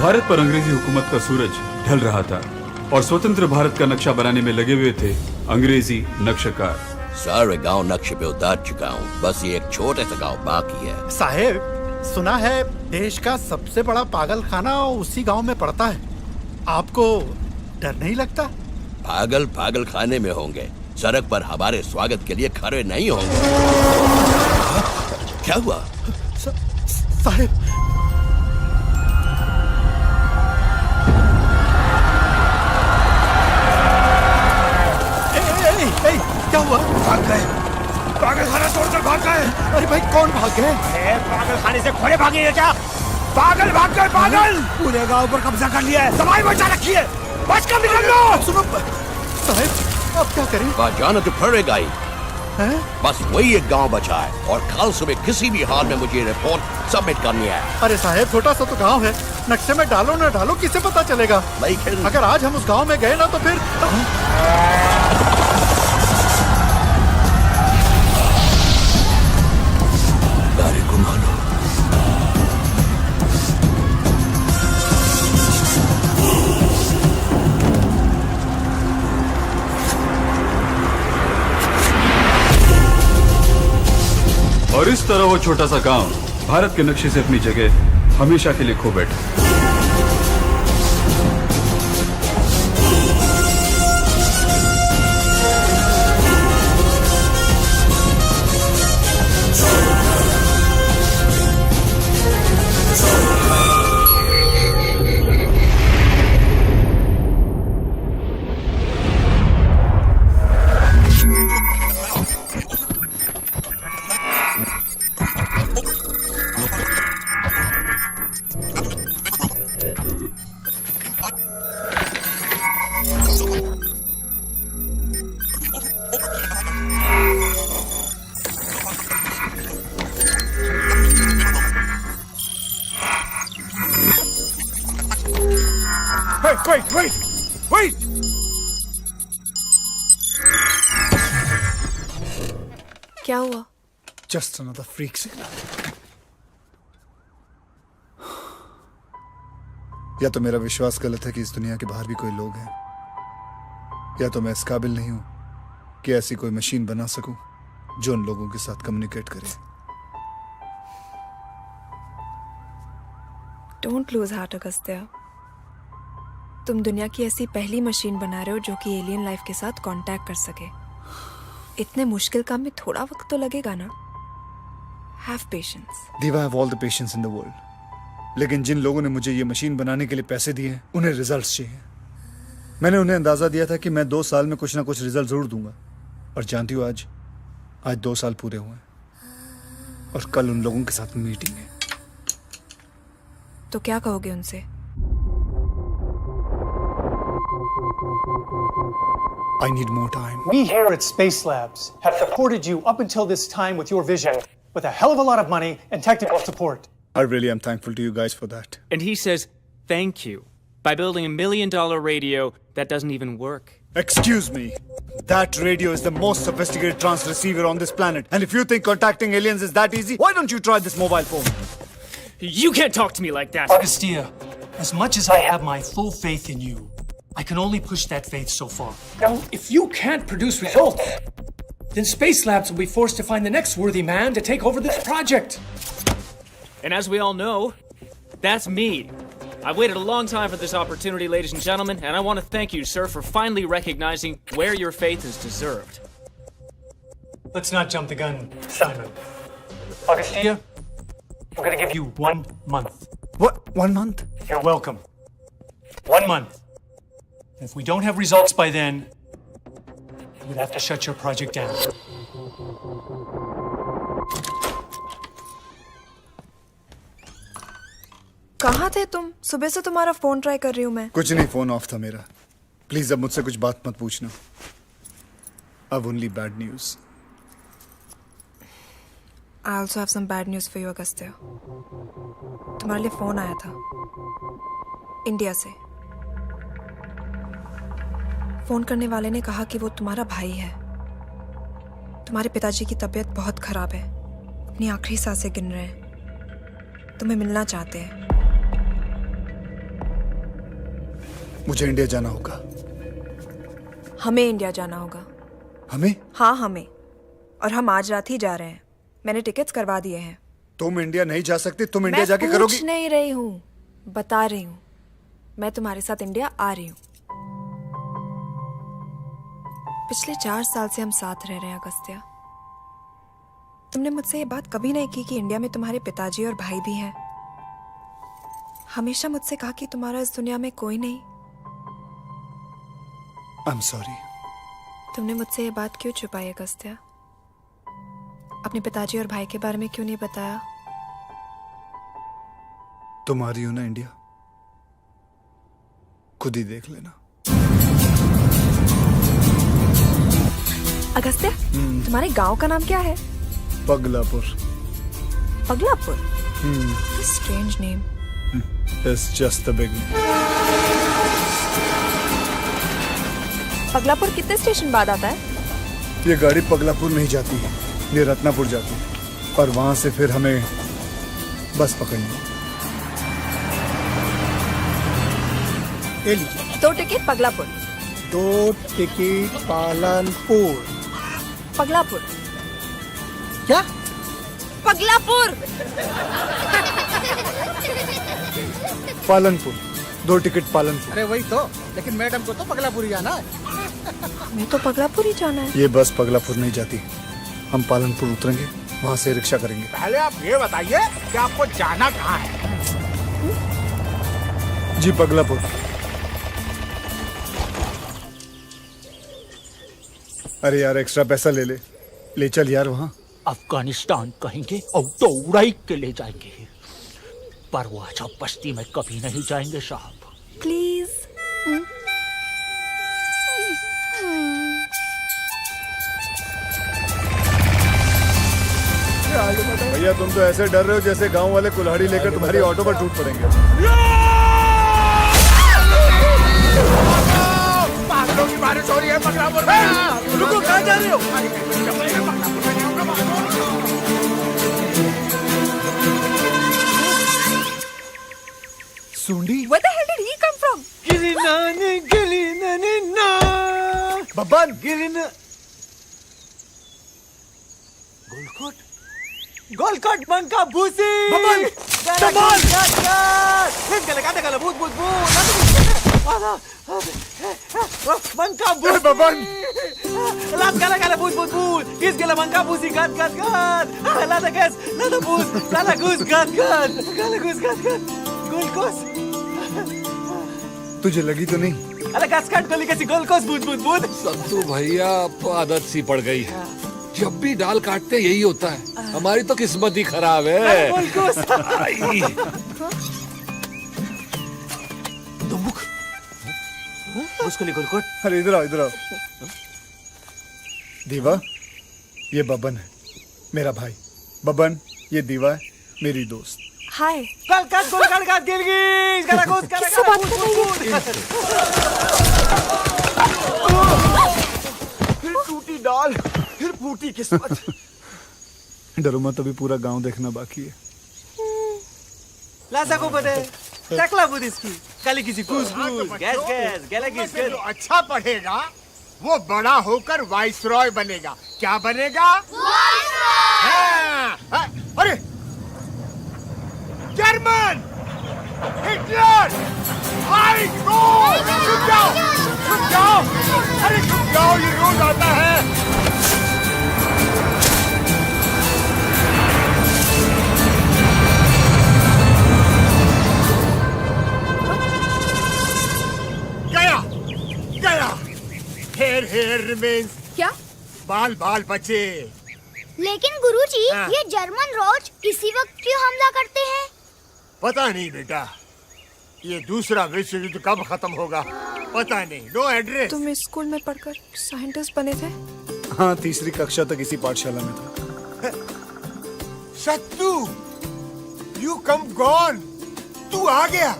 भारत पर अंग्रेजी हुकूमत का सूरज ढल रहा था और स्वतंत्र भारत का नक्शा बनाने में लगे हुए थे अंग्रेजी नक्शेकार। सारे गांव नक्शे पे उतार चुका हूँ, बस ये एक छोटा सा गांव बाकी है। साहेब, सुना है देश का सबसे बड़ा पागल खाना उसी गांव में पड़ता है। आपको डर नहीं लगता? पागल खाने में होंगे, सड़क पर हमारे स्वागत के लिए खड़े नहीं होंगे। क्या हुआ? साहेब, क्या हुआ? भाग गए, पागल खाना छोड़कर भाग गए। अरे भाई, कौन भाग गए? पागल खाने से घोड़े भागे क्या? पागल भाग गए, पागल पूरे गांव पर कब्जा कर लिया है। दवाई बचा रखी है, बच कर निकल लो। सुनो साहब, अब क्या करें? जाना तो पड़ेगा ही। बस वही एक गांव बचा है और कल सुबह किसी भी हाल में मुझे रिपोर्ट सबमिट करनी है। अरे साहब, छोटा सा तो गांव है, नक्शे में डालो ना डालो किसे पता चलेगा? अगर आज हम उस गांव में गए ना तो फिर गाड़ी घुमा लो। और इस तरह वो छोटा सा गांव भारत के नक्शे से अपनी जगह हमेशा के लिए खो बैठा। Wait! क्या हुआ? Just another freak signal. या तो मेरा विश्वास गलत है कि इस दुनिया के बाहर भी कोई लोग हैं, या तो मैं इस काबिल नहीं हूं कि ऐसी कोई मशीन बना सकूं जो उन लोगों के साथ कम्युनिकेट करे। Don't lose heart, Agastya. तुम दुनिया की ऐसी पहली मशीन बना रहे हो जो कि एलियन लाइफ के साथ कांटेक्ट कर सके। इतने मुश्किल काम में थोड़ा वक्त तो लगेगा ना। Have patience. Diva, I have all the patience in the world. लेकिन जिन लोगों ने मुझे ये मशीन बनाने के लिए पैसे दिए हैं, उन्हें रिजल्ट्स चाहिए। मैंने उन्हें अंदाजा दिया था कि मैं 2 साल में कुछ ना कुछ रिजल्ट जरूर दूंगा, और जानती हो आज 2 साल पूरे हुए हैं और कल उन लोगों के साथ मीटिंग है। तो क्या कहोगे उनसे? I need more time. We here at Space Labs have supported you up until this time with your vision, with a hell of a lot of money and technical support. I really am thankful to you guys for that. And he says thank you by building $1 million radio that doesn't even work. Excuse me. That radio is the most sophisticated transceiver on this planet. And if you think contacting aliens is that easy, why don't you try this mobile phone? You can't talk to me like that. Agastya, as much as I have my full faith in you, I can only push that faith so far. Now, if you can't produce results, then Space Labs will be forced to find the next worthy man to take over this project. And as we all know, that's me. I've waited a long time for this opportunity, ladies and gentlemen, and I want to thank you, sir, for finally recognizing where your faith is deserved. Let's not jump the gun, Simon. Augustia, I'm gonna give you 1 month. What? 1 month? You're welcome. 1 month. And if we don't have results by then, you'd have to shut your project down. कहाँ थे तुम? सुबह से तुम्हारा phone try कर रही हूँ मैं. कुछ नहीं, फोन ऑफ था मेरा. प्लीज अब मुझसे कुछ बात मत पूछना. अब only bad news. I also have some bad news for you, Agastya. तुम्हारे लिए फोन आया था इंडिया से. फोन करने वाले ने कहा कि वो तुम्हारा भाई है. तुम्हारे पिताजी की तबीयत बहुत खराब है, अपनी आखिरी सांसें गिन रहे हैं, तुम्हें मिलना चाहते हैं. मुझे इंडिया जाना होगा. हमें इंडिया जाना होगा. हमें? हाँ हमें. और हम आज रात ही जा रहे हैं. मैंने टिकट्स करवा दिए हैं. तुम इंडिया नहीं जा सकती. तुम इंडिया जाके करोगी. मैं पूछ नहीं रही हूँ, बता रही हूँ. मैं तुम्हारे साथ इंडिया आ रही हूँ. पिछले 4 साल से हम साथ रह रहे हैं अगस्त्या. तुमने मुझसे ये बात कभी नहीं की कि इंडिया में तुम्हारे पिताजी और भाई भी हैं. हमेशा मुझसे कहा कि तुम्हारा इस दुनिया में कोई नहीं. I am sorry. तुमने मुझसे ये बात क्यों छुपाई अगस्त्या? अपने पिताजी और भाई के बारे में क्यों नहीं बताया? तुम आ रही हो ना इंडिया, खुद ही देख लेना. अगस्त्या, तुम्हारे गांव का नाम क्या है? Paglapur. Paglapur? Strange name. It's just the beginning. Paglapur कितने स्टेशन बाद आता है? ये गाड़ी पगलापुर नहीं जाती है, ये रत्नापुर जाती है. और वहां से फिर हमें बस पकड़नी है. ये लीजिए 2 टिकट पगलापुर. 2 टिकट पालनपुर. पगलापुर. क्या? पगलापुर. पालनपुर. 2 टिकट पालनपुर. अरे वही तो, लेकिन मैडम को तो पगलापुर ही जाना है. हमें तो पगलापुर ही जाना है. ये बस पगलापुर नहीं जाती. हम पालनपुर उतरेंगे, वहां से रिक्शा करेंगे. पहले आप ये बताइए कि आपको जाना कहाँ है? जी पगलापुर. अरे यार एक्स्ट्रा पैसा ले चल यार. वहां अफगानिस्तान कहेंगे और दौड़ाई के ले जाएंगे, पर वो अच्छा बस्ती में कभी नहीं जाएंगे साहब. प्लीज. भैया तुम तो ऐसे डर रहे हो जैसे गांव वाले कुल्हाड़ी लेकर तुम्हारी ऑटो पर टूट पड़ेंगे. पागलों की बारिश हो रही है पगलापुर में. रुको, कहाँ जा रहे हो? सुंडी. Where the hell did he come from? Babban. Golkot बंका भूसी. बब्बन. बब्बन. बंका भूसी. Babban. Las gala bus. Gis gala bangka busi gat. Lada gas, lada bus, lada gus gat. Gala gus gat. Golkos. तुझे लगी तो नहीं? अरे gas gat गोली कैसी गोलकोस बूद. संतू भैया अब आदत सी पड़ गई है. जब भी डाल काटते यही होता है. हमारी तो किस्मत ही खराब है. गोलकोस. दुमुक. उसको ले गोलकोट. अरे इधर आओ. दीवा, ये बबन है, मेरा भाई. बबन, ये दीवा है, मेरी दोस्त. हाय. गोलकोट गिरगिस. गला गोस किससे बात कर रही है? फिर टूटी डाल, फिर फूटी किस्मत. डरो मत, अभी पूरा गांव देखना बाकी है. लासा को बदे. चकला बुद इसकी. काली किसी गूस. गैस. गैला गिस. अच्छा पढ़ेगा वो बड़ा होकर वाइसरॉय बनेगा। क्या बनेगा? हाँ, हाँ, अरे जर्मन, हिटलर, हाय गॉड! छुप जाओ, छुप जाओ, अरे छुप जाओ, ये रोज आता है। गया, गया। Here remains. क्या? बाल बाल बचे। लेकिन गुरुजी, हाँ। ये जर्मन रोज इसी वक्त क्यों हमला करते हैं? पता नहीं बेटा, ये दूसरा विश्व युद्ध कब खत्म होगा पता नहीं। No address. तुम इस स्कूल में पढ़कर साइंटिस्ट बने थे? हाँ, तीसरी कक्षा तक इसी पाठशाला में था। सत्तू, यू कम गॉन। तू आ गया।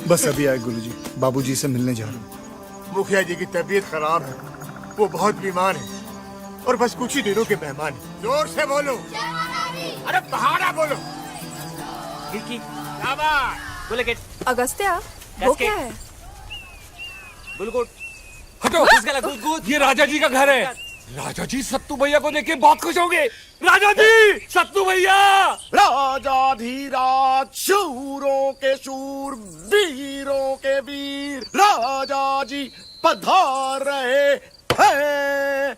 बस अभी आए गुरुजी, बाबूजी से मिलने जा रहा हूँ। मुखिया जी की तबीयत खराब है, वो बहुत बीमार है और बस कुछ ही दिनों के मेहमान हैं। जोर से बोलो, अरे पहाड़ा बोलो। Vicky, शाबाश। bullet it. अगस्त्या, वो Cascade. क्या है? Bulgut. हटो, Who's gonna good? ये राजा जी का घर है। राजा जी सत्तू भैया को देख के बहुत खुश होंगे। राजा जी, सत्तू भैया। राजाधिराज, शूरों के शूर, वीरों के वीर, राजा जी पधार रहे हैं।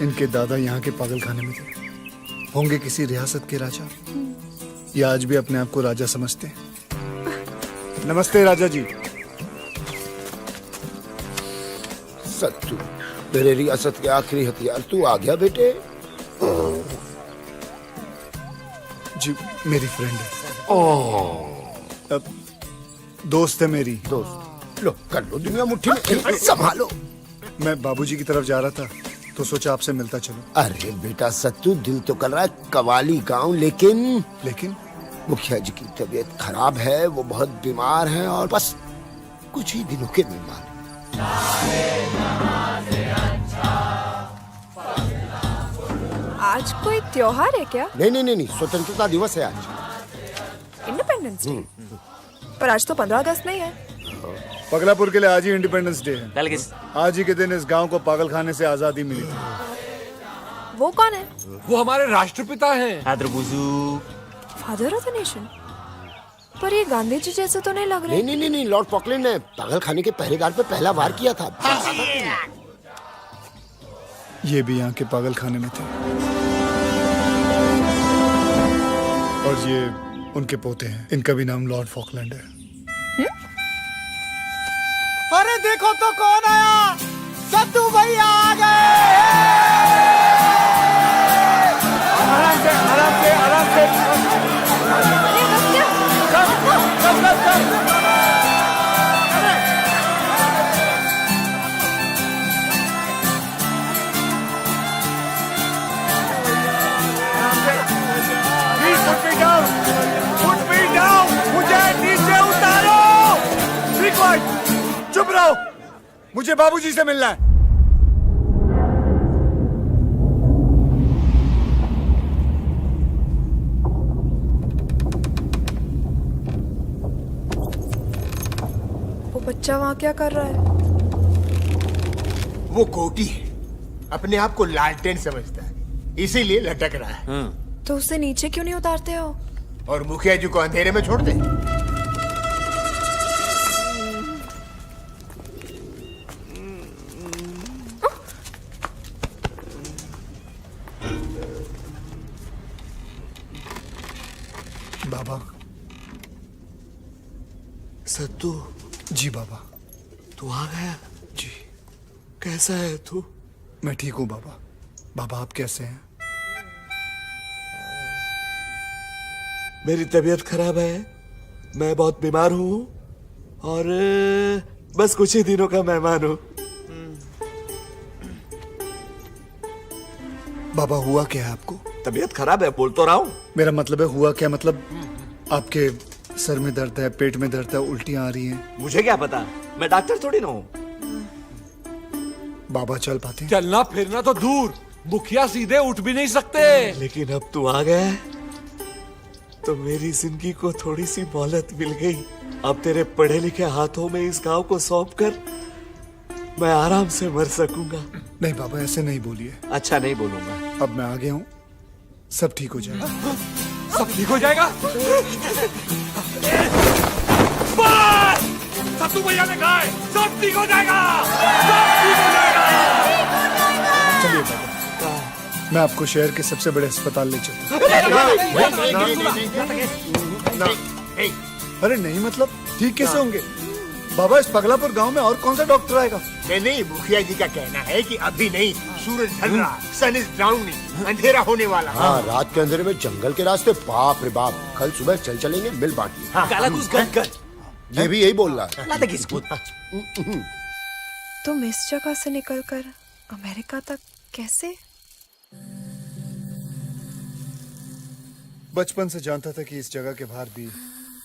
इनके दादा यहाँ के पागलखाने में थे। होंगे किसी रियासत के राजा, या आज भी अपने आप को राजा समझते हैं। नमस्ते राजा जी। सत्तू, मेरे रियासत के आखिरी हथियार, तू आ गया बेटे। जी, मेरी फ्रेंड है। अब दोस्त है मेरी। दोस्त, लो कर लो दुनिया मुट्ठी में, संभालो। मैं बाबूजी की तरफ जा रहा था तो सोचा आपसे मिलता चलो। अरे बेटा सत्तू, दिल तो कर रहा है कवाली गाँव, लेकिन मुखिया जी की तबीयत खराब है, वो बहुत बीमार है और बस कुछ ही दिनों के मेहमान। आज कोई त्योहार है क्या? नहीं, स्वतंत्रता दिवस है आज। Independence day? पर आज तो 15 अगस्त नहीं है। पगलापुर के लिए आज ही इंडिपेंडेंस डे है। Dal kiss. आज ही के दिन इस गांव को पागलखाने से आजादी मिली थी। वो कौन है? वो हमारे राष्ट्रपिता हैं। Adrubuzu. Father of the nation? पर ये गांधी जी जैसे तो नहीं लग रहे। नहीं, लॉर्ड पॉकलैंड ने पागलखाने के पहरेदार पे पहला वार किया था। ये भी यहाँ के पागलखाने में थे और ये उनके पोते हैं। इनका भी नाम लॉर्ड फॉकलैंड है। अरे देखो तो कौन आया, सत्तू भैया आ गए। आराम से, आराम से, आराम से। चल। Please put me down. Put me down. मुझे नीचे उतारो। Be quiet. चुप रहो, मुझे बाबूजी से मिलना है। वो बच्चा वहाँ क्या कर रहा है? वो कोटी है, अपने आप को लालटेन समझता है, इसीलिए लटक रहा है। तो उसे नीचे क्यों नहीं उतारते हो? और मुखिया जी को अंधेरे में छोड़ दे। बाबा। सत्तू। जी बाबा। तू आ गया? जी। कैसा है तू? मैं ठीक हूँ बाबा। बाबा आप कैसे हैं? मेरी तबीयत खराब है, मैं बहुत बीमार हूँ और बस कुछ ही दिनों का मेहमान हूँ। बाबा हुआ क्या है आपको? तबीयत खराब है, बोल तो रहा हूँ। मेरा मतलब है हुआ क्या, मतलब आपके सर में दर्द है, पेट में दर्द है, उल्टियां आ रही हैं। मुझे क्या पता, मैं डॉक्टर थोड़ी ना हूँ। बाबा चल पाते हैं? चलना फिरना तो दूर, मुखिया सीधे उठ भी नहीं सकते। लेकिन अब तू आ गया है, तो मेरी जिंदगी को थोड़ी सी मोहलत मिल गई। अब तेरे पढ़े लिखे हाथों में इस गांव को सौंप कर मैं आराम से मर सकूंगा। नहीं बाबा, ऐसे नहीं बोलिए। अच्छा नहीं बोलूंगा। अब मैं आ गया हूँ, सब ठीक हो जाएगा। सब ठीक हो जाएगा। सत्तू भैया ने कहा है सब ठीक हो जाएगा, सब ठीक हो जाएगा। चलिए बाबा, मैं आपको शहर के सबसे बड़े अस्पताल ले चलता हूँ। अरे नहीं, मतलब ठीक कैसे होंगे बाबा? इस पगलापुर गांव में और कौन सा डॉक्टर आएगा? नहीं, मुखिया जी का कहना है कि अभी नहीं, सूरज ढल रहा, सन इज डाउनिंग, अंधेरा होने वाला। हाँ, रात के अंधेरे में जंगल के रास्ते, बाप रे बाप। कल सुबह चल चलेंगे, मिल बांटिए। काला घुस गद। ये भी यही बोल रहा है। तुम इस जगह से निकलकर अमेरिका तक कैसे? बचपन से जानता था कि इस जगह के बाहर भी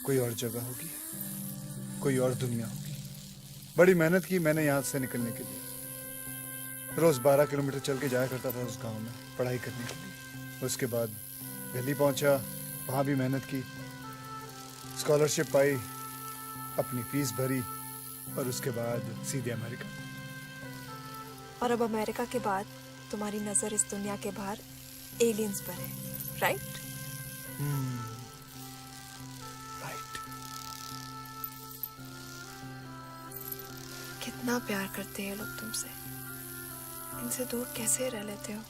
कोई और जगह होगी, कोई और दुनिया होगी। बड़ी मेहनत की मैंने यहाँ से निकलने के लिए। रोज 12 किलोमीटर चल के जाया करता था उस गांव में पढ़ाई करने के लिए। उसके बाद दिल्ली पहुंचा, वहां भी मेहनत की, स्कॉलरशिप पाई, अपनी फीस भरी और उसके बाद सीधे अमेरिका। और अब अमेरिका के बाद तुम्हारी नजर इस दुनिया के बाहर एलियंस पर है, राइट? राइट। कितना प्यार करते हैं लोग तुमसे, इनसे दूर कैसे रह लेते हो?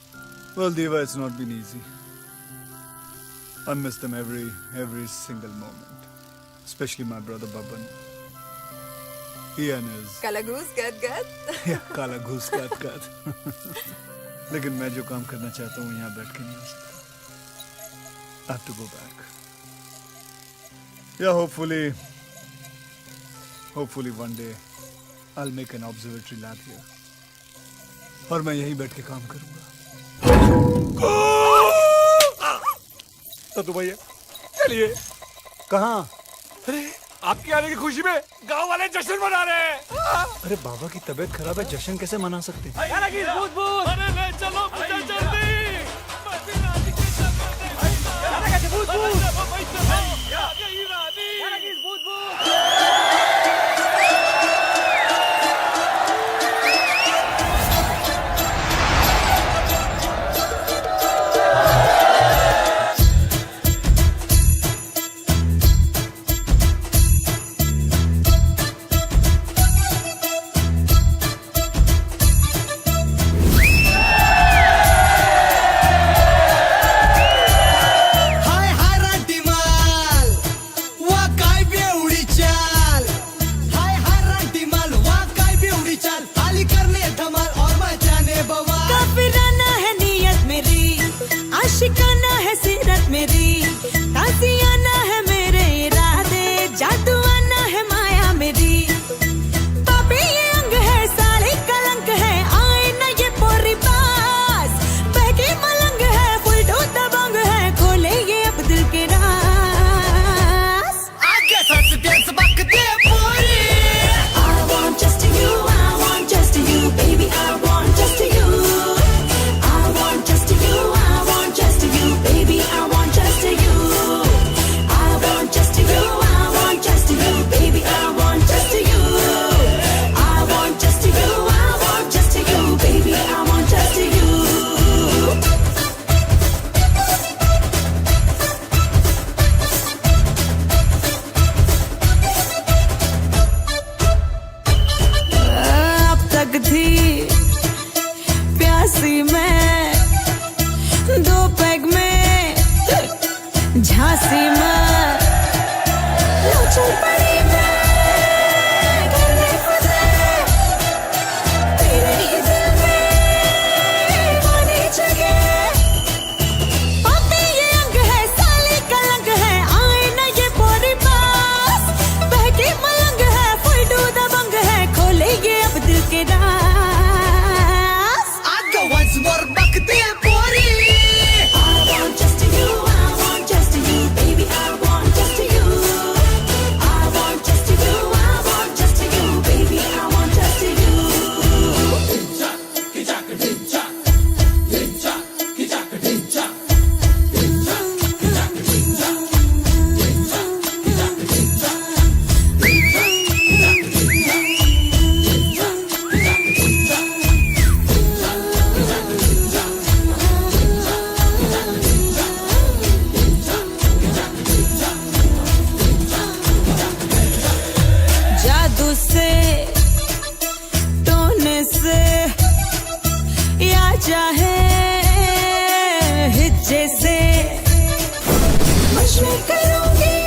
Well, Deva, it's not been easy. I miss them every single moment. Especially my brother Baban. He and his... Kalagoose gad. Yeah, काला घूस काट। लेकिन मैं जो काम करना चाहता हूँ यहाँ बैठ के नहीं हो सकता। I have to go back. Yeah, hopefully one day I'll make an observatory lab here. और मैं यहीं बैठ के काम करूँगा। सत्तू भैया चलिए। कहाँ? अरे आपके आने की खुशी में गांव वाले जश्न मना रहे हैं। अरे बाबा की तबीयत खराब है, जश्न कैसे मना सकते हैं? अरे ले चलो मुझे जल्दी। जैसे मशहूर करूंगी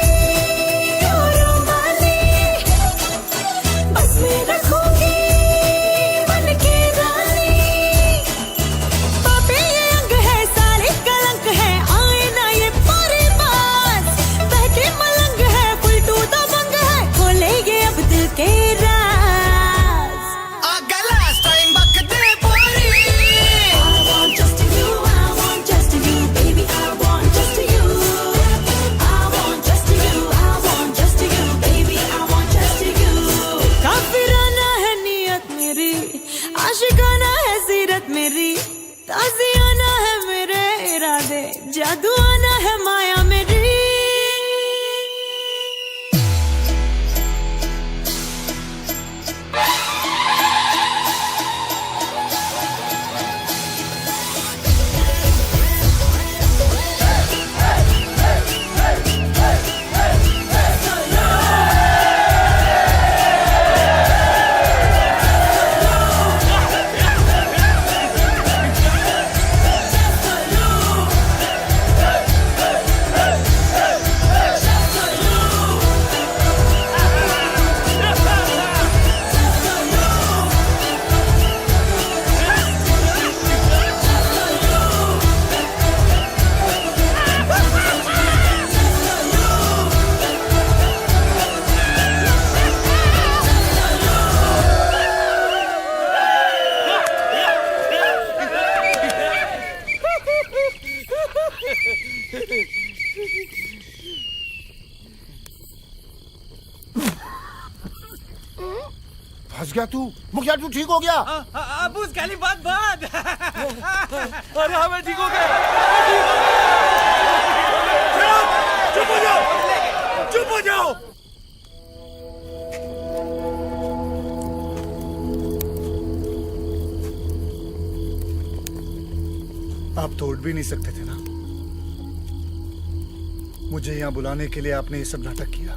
और रोमानी बस में रखूंगी मन के रानी पापे ये अंग है सारे कलंक है आए ना ये पारे पास बहके मलंग है फुल टू द बंग है खोले ये अब दिल के राज आशिकाना है सीरत मेरी ताज़ियाना है मेरे इरादे जादू आना है माया मेरी फंस गया तू मुखिया तू ठीक हो गया अबू गाली बात बात अरे हमें ठीक हो गया चुप हो जाओ चुप हो जाओ आप तो उठ भी नहीं सकते थे ना मुझे यहाँ बुलाने के लिए आपने ये सब नाटक किया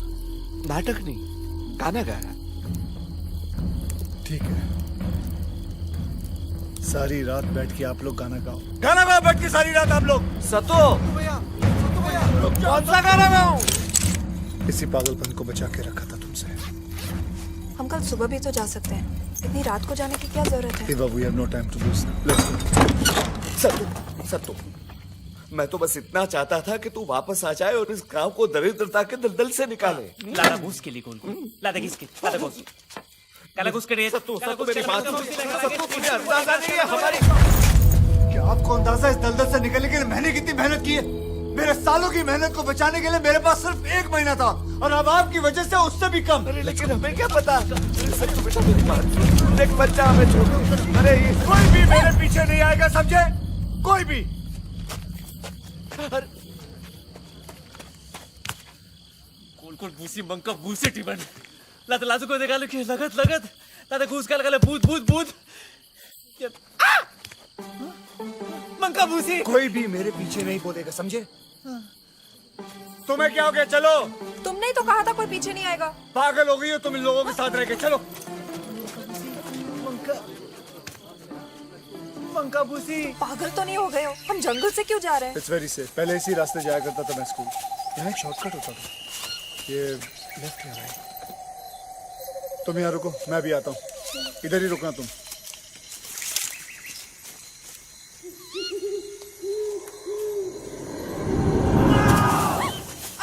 नाटक नहीं गाना गाया ठीक है सारी रात बैठ के आप लोग गाना गाओ बैठ के सारी रात आप लोग सतो कौन सा गाना गाऊं इसी पागलपन को बचा के रखा था तुमसे हम कल सुबह भी तो जा सकते हैं इतनी रात को जाने की क्या जरूरत है Eva, we have no time to lose now. Let's go. सतो मैं तो बस इतना चाहता था कि तू वापस आ जाए और इस गांव को दरिद्रता के दलदल से निकाले लादा घूस के लिए कौन लादा किसके लादा घूस काला घूस के लिए सतो मेरी बात सुन सतो तुझे अंदाजा नहीं है हमारी क्या आपको अंदाजा इस दलदल से निकलने के लिए मैंने कितनी मेहनत की है मेरे सालों की मेहनत को बचाने के लिए मेरे पास सिर्फ 1 महीना था और अब आपकी वजह से उससे भी कम अरे लेकिन हमें क्या पता सतो बेटा मेरी बात सुन एक बच्चा हमें छोड़ अरे कोई भी मेरे पीछे नहीं आएगा समझे कोई भी कोल भूसी मंका भूसी टिबन लात लाजू को देखा लो कि लगत लाता घूस का लगा भूत मंका भूसी कोई भी मेरे पीछे नहीं बोलेगा समझे तुम्हें क्या हो गया चलो तुमने ही तो कहा था कोई पीछे नहीं आएगा पागल हो गई हो तुम इन लोगों के साथ रह के चलो मंका भूसी पागल तो नहीं हो गए हो हम जंगल से क्यों जा रहे हैं इट्स वेरी सेफ पहले इसी रास्ते जाया करता था मैं स्कूल यहाँ एक शॉर्टकट होता था ये लेफ्ट या राइट तुम यहाँ रुको मैं भी आता हूँ इधर ही रुकना तुम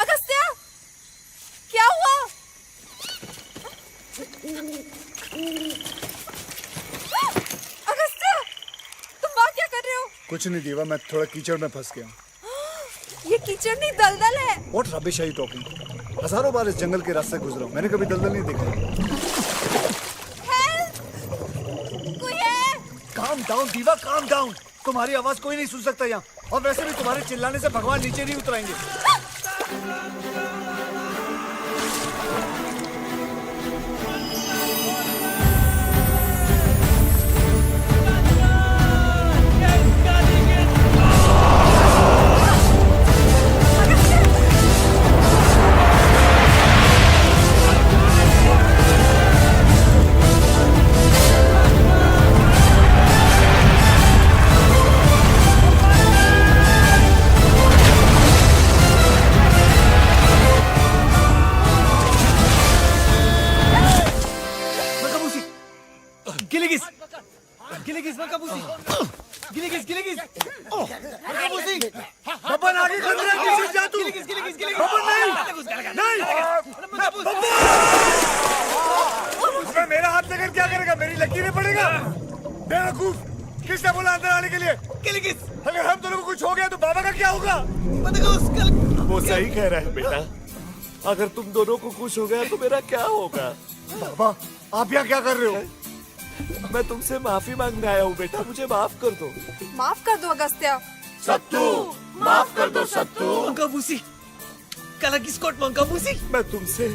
अगस्त्या क्या हुआ अगस्त्या तुम वहाँ क्या कर रहे हो कुछ नहीं दीवा मैं थोड़ा कीचड़ में फंस गया ये कीचड़ नहीं दलदल है what rubbish are you talking हजारों बार इस जंगल के रास्ते गुजरा हूं मैंने कभी दलदल नहीं देखा कोई है काम डाउन दीवा काम डाउन तुम्हारी आवाज कोई नहीं सुन सकता यहाँ और वैसे भी तुम्हारे चिल्लाने से भगवान नीचे नहीं उतरेंगे बब्बन आगे खतरे किसी जा तू बब्बन नहीं नहीं अबे मेरा हाथ लेकर क्या करेगा? मेरी लकीरें पड़ेगा। बेवकूफ, किसने बोला अंदर आने के लिए? अगर हम दोनों को कुछ हो गया तो बाबा का क्या होगा? वो सही कह रहा है बेटा, अगर तुम दोनों को कुछ हो गया तो मेरा क्या होगा? बाबा आप यहाँ क्या कर रहे हो? मैं तुमसे माफी मांगने आया हूँ बेटा, मुझे माफ कर दो। माफ कर दो अगस्त्या। सत्तू माफ कर दो सत्तू। मंकाबूसी, काला किस्कोट मंकाबूसी, मैं तुमसे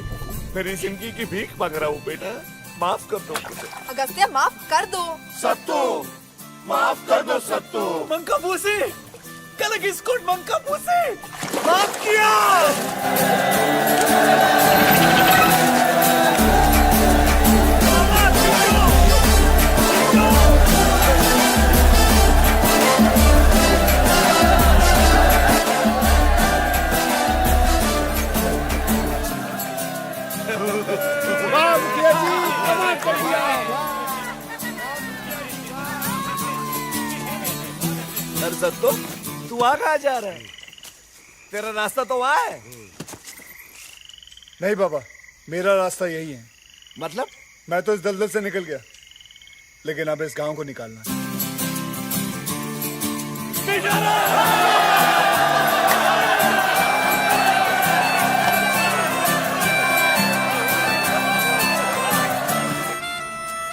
मेरी जिंदगी की भीख मांग रहा हूँ बेटा, माफ कर दो मुझे। अगस्त्या माफ कर दो। सत्तू माफ कर दो सत्तू। मंकाबूसी, काला किस्कोट मंकाबूसी, माफ किया। सत्तो, तू आ कहाँ जा रहा है? तेरा रास्ता तो वहाँ है। नहीं बाबा, मेरा रास्ता यही है। मतलब? मैं तो इस दलदल से निकल गया, लेकिन अब इस गांव को निकालना है।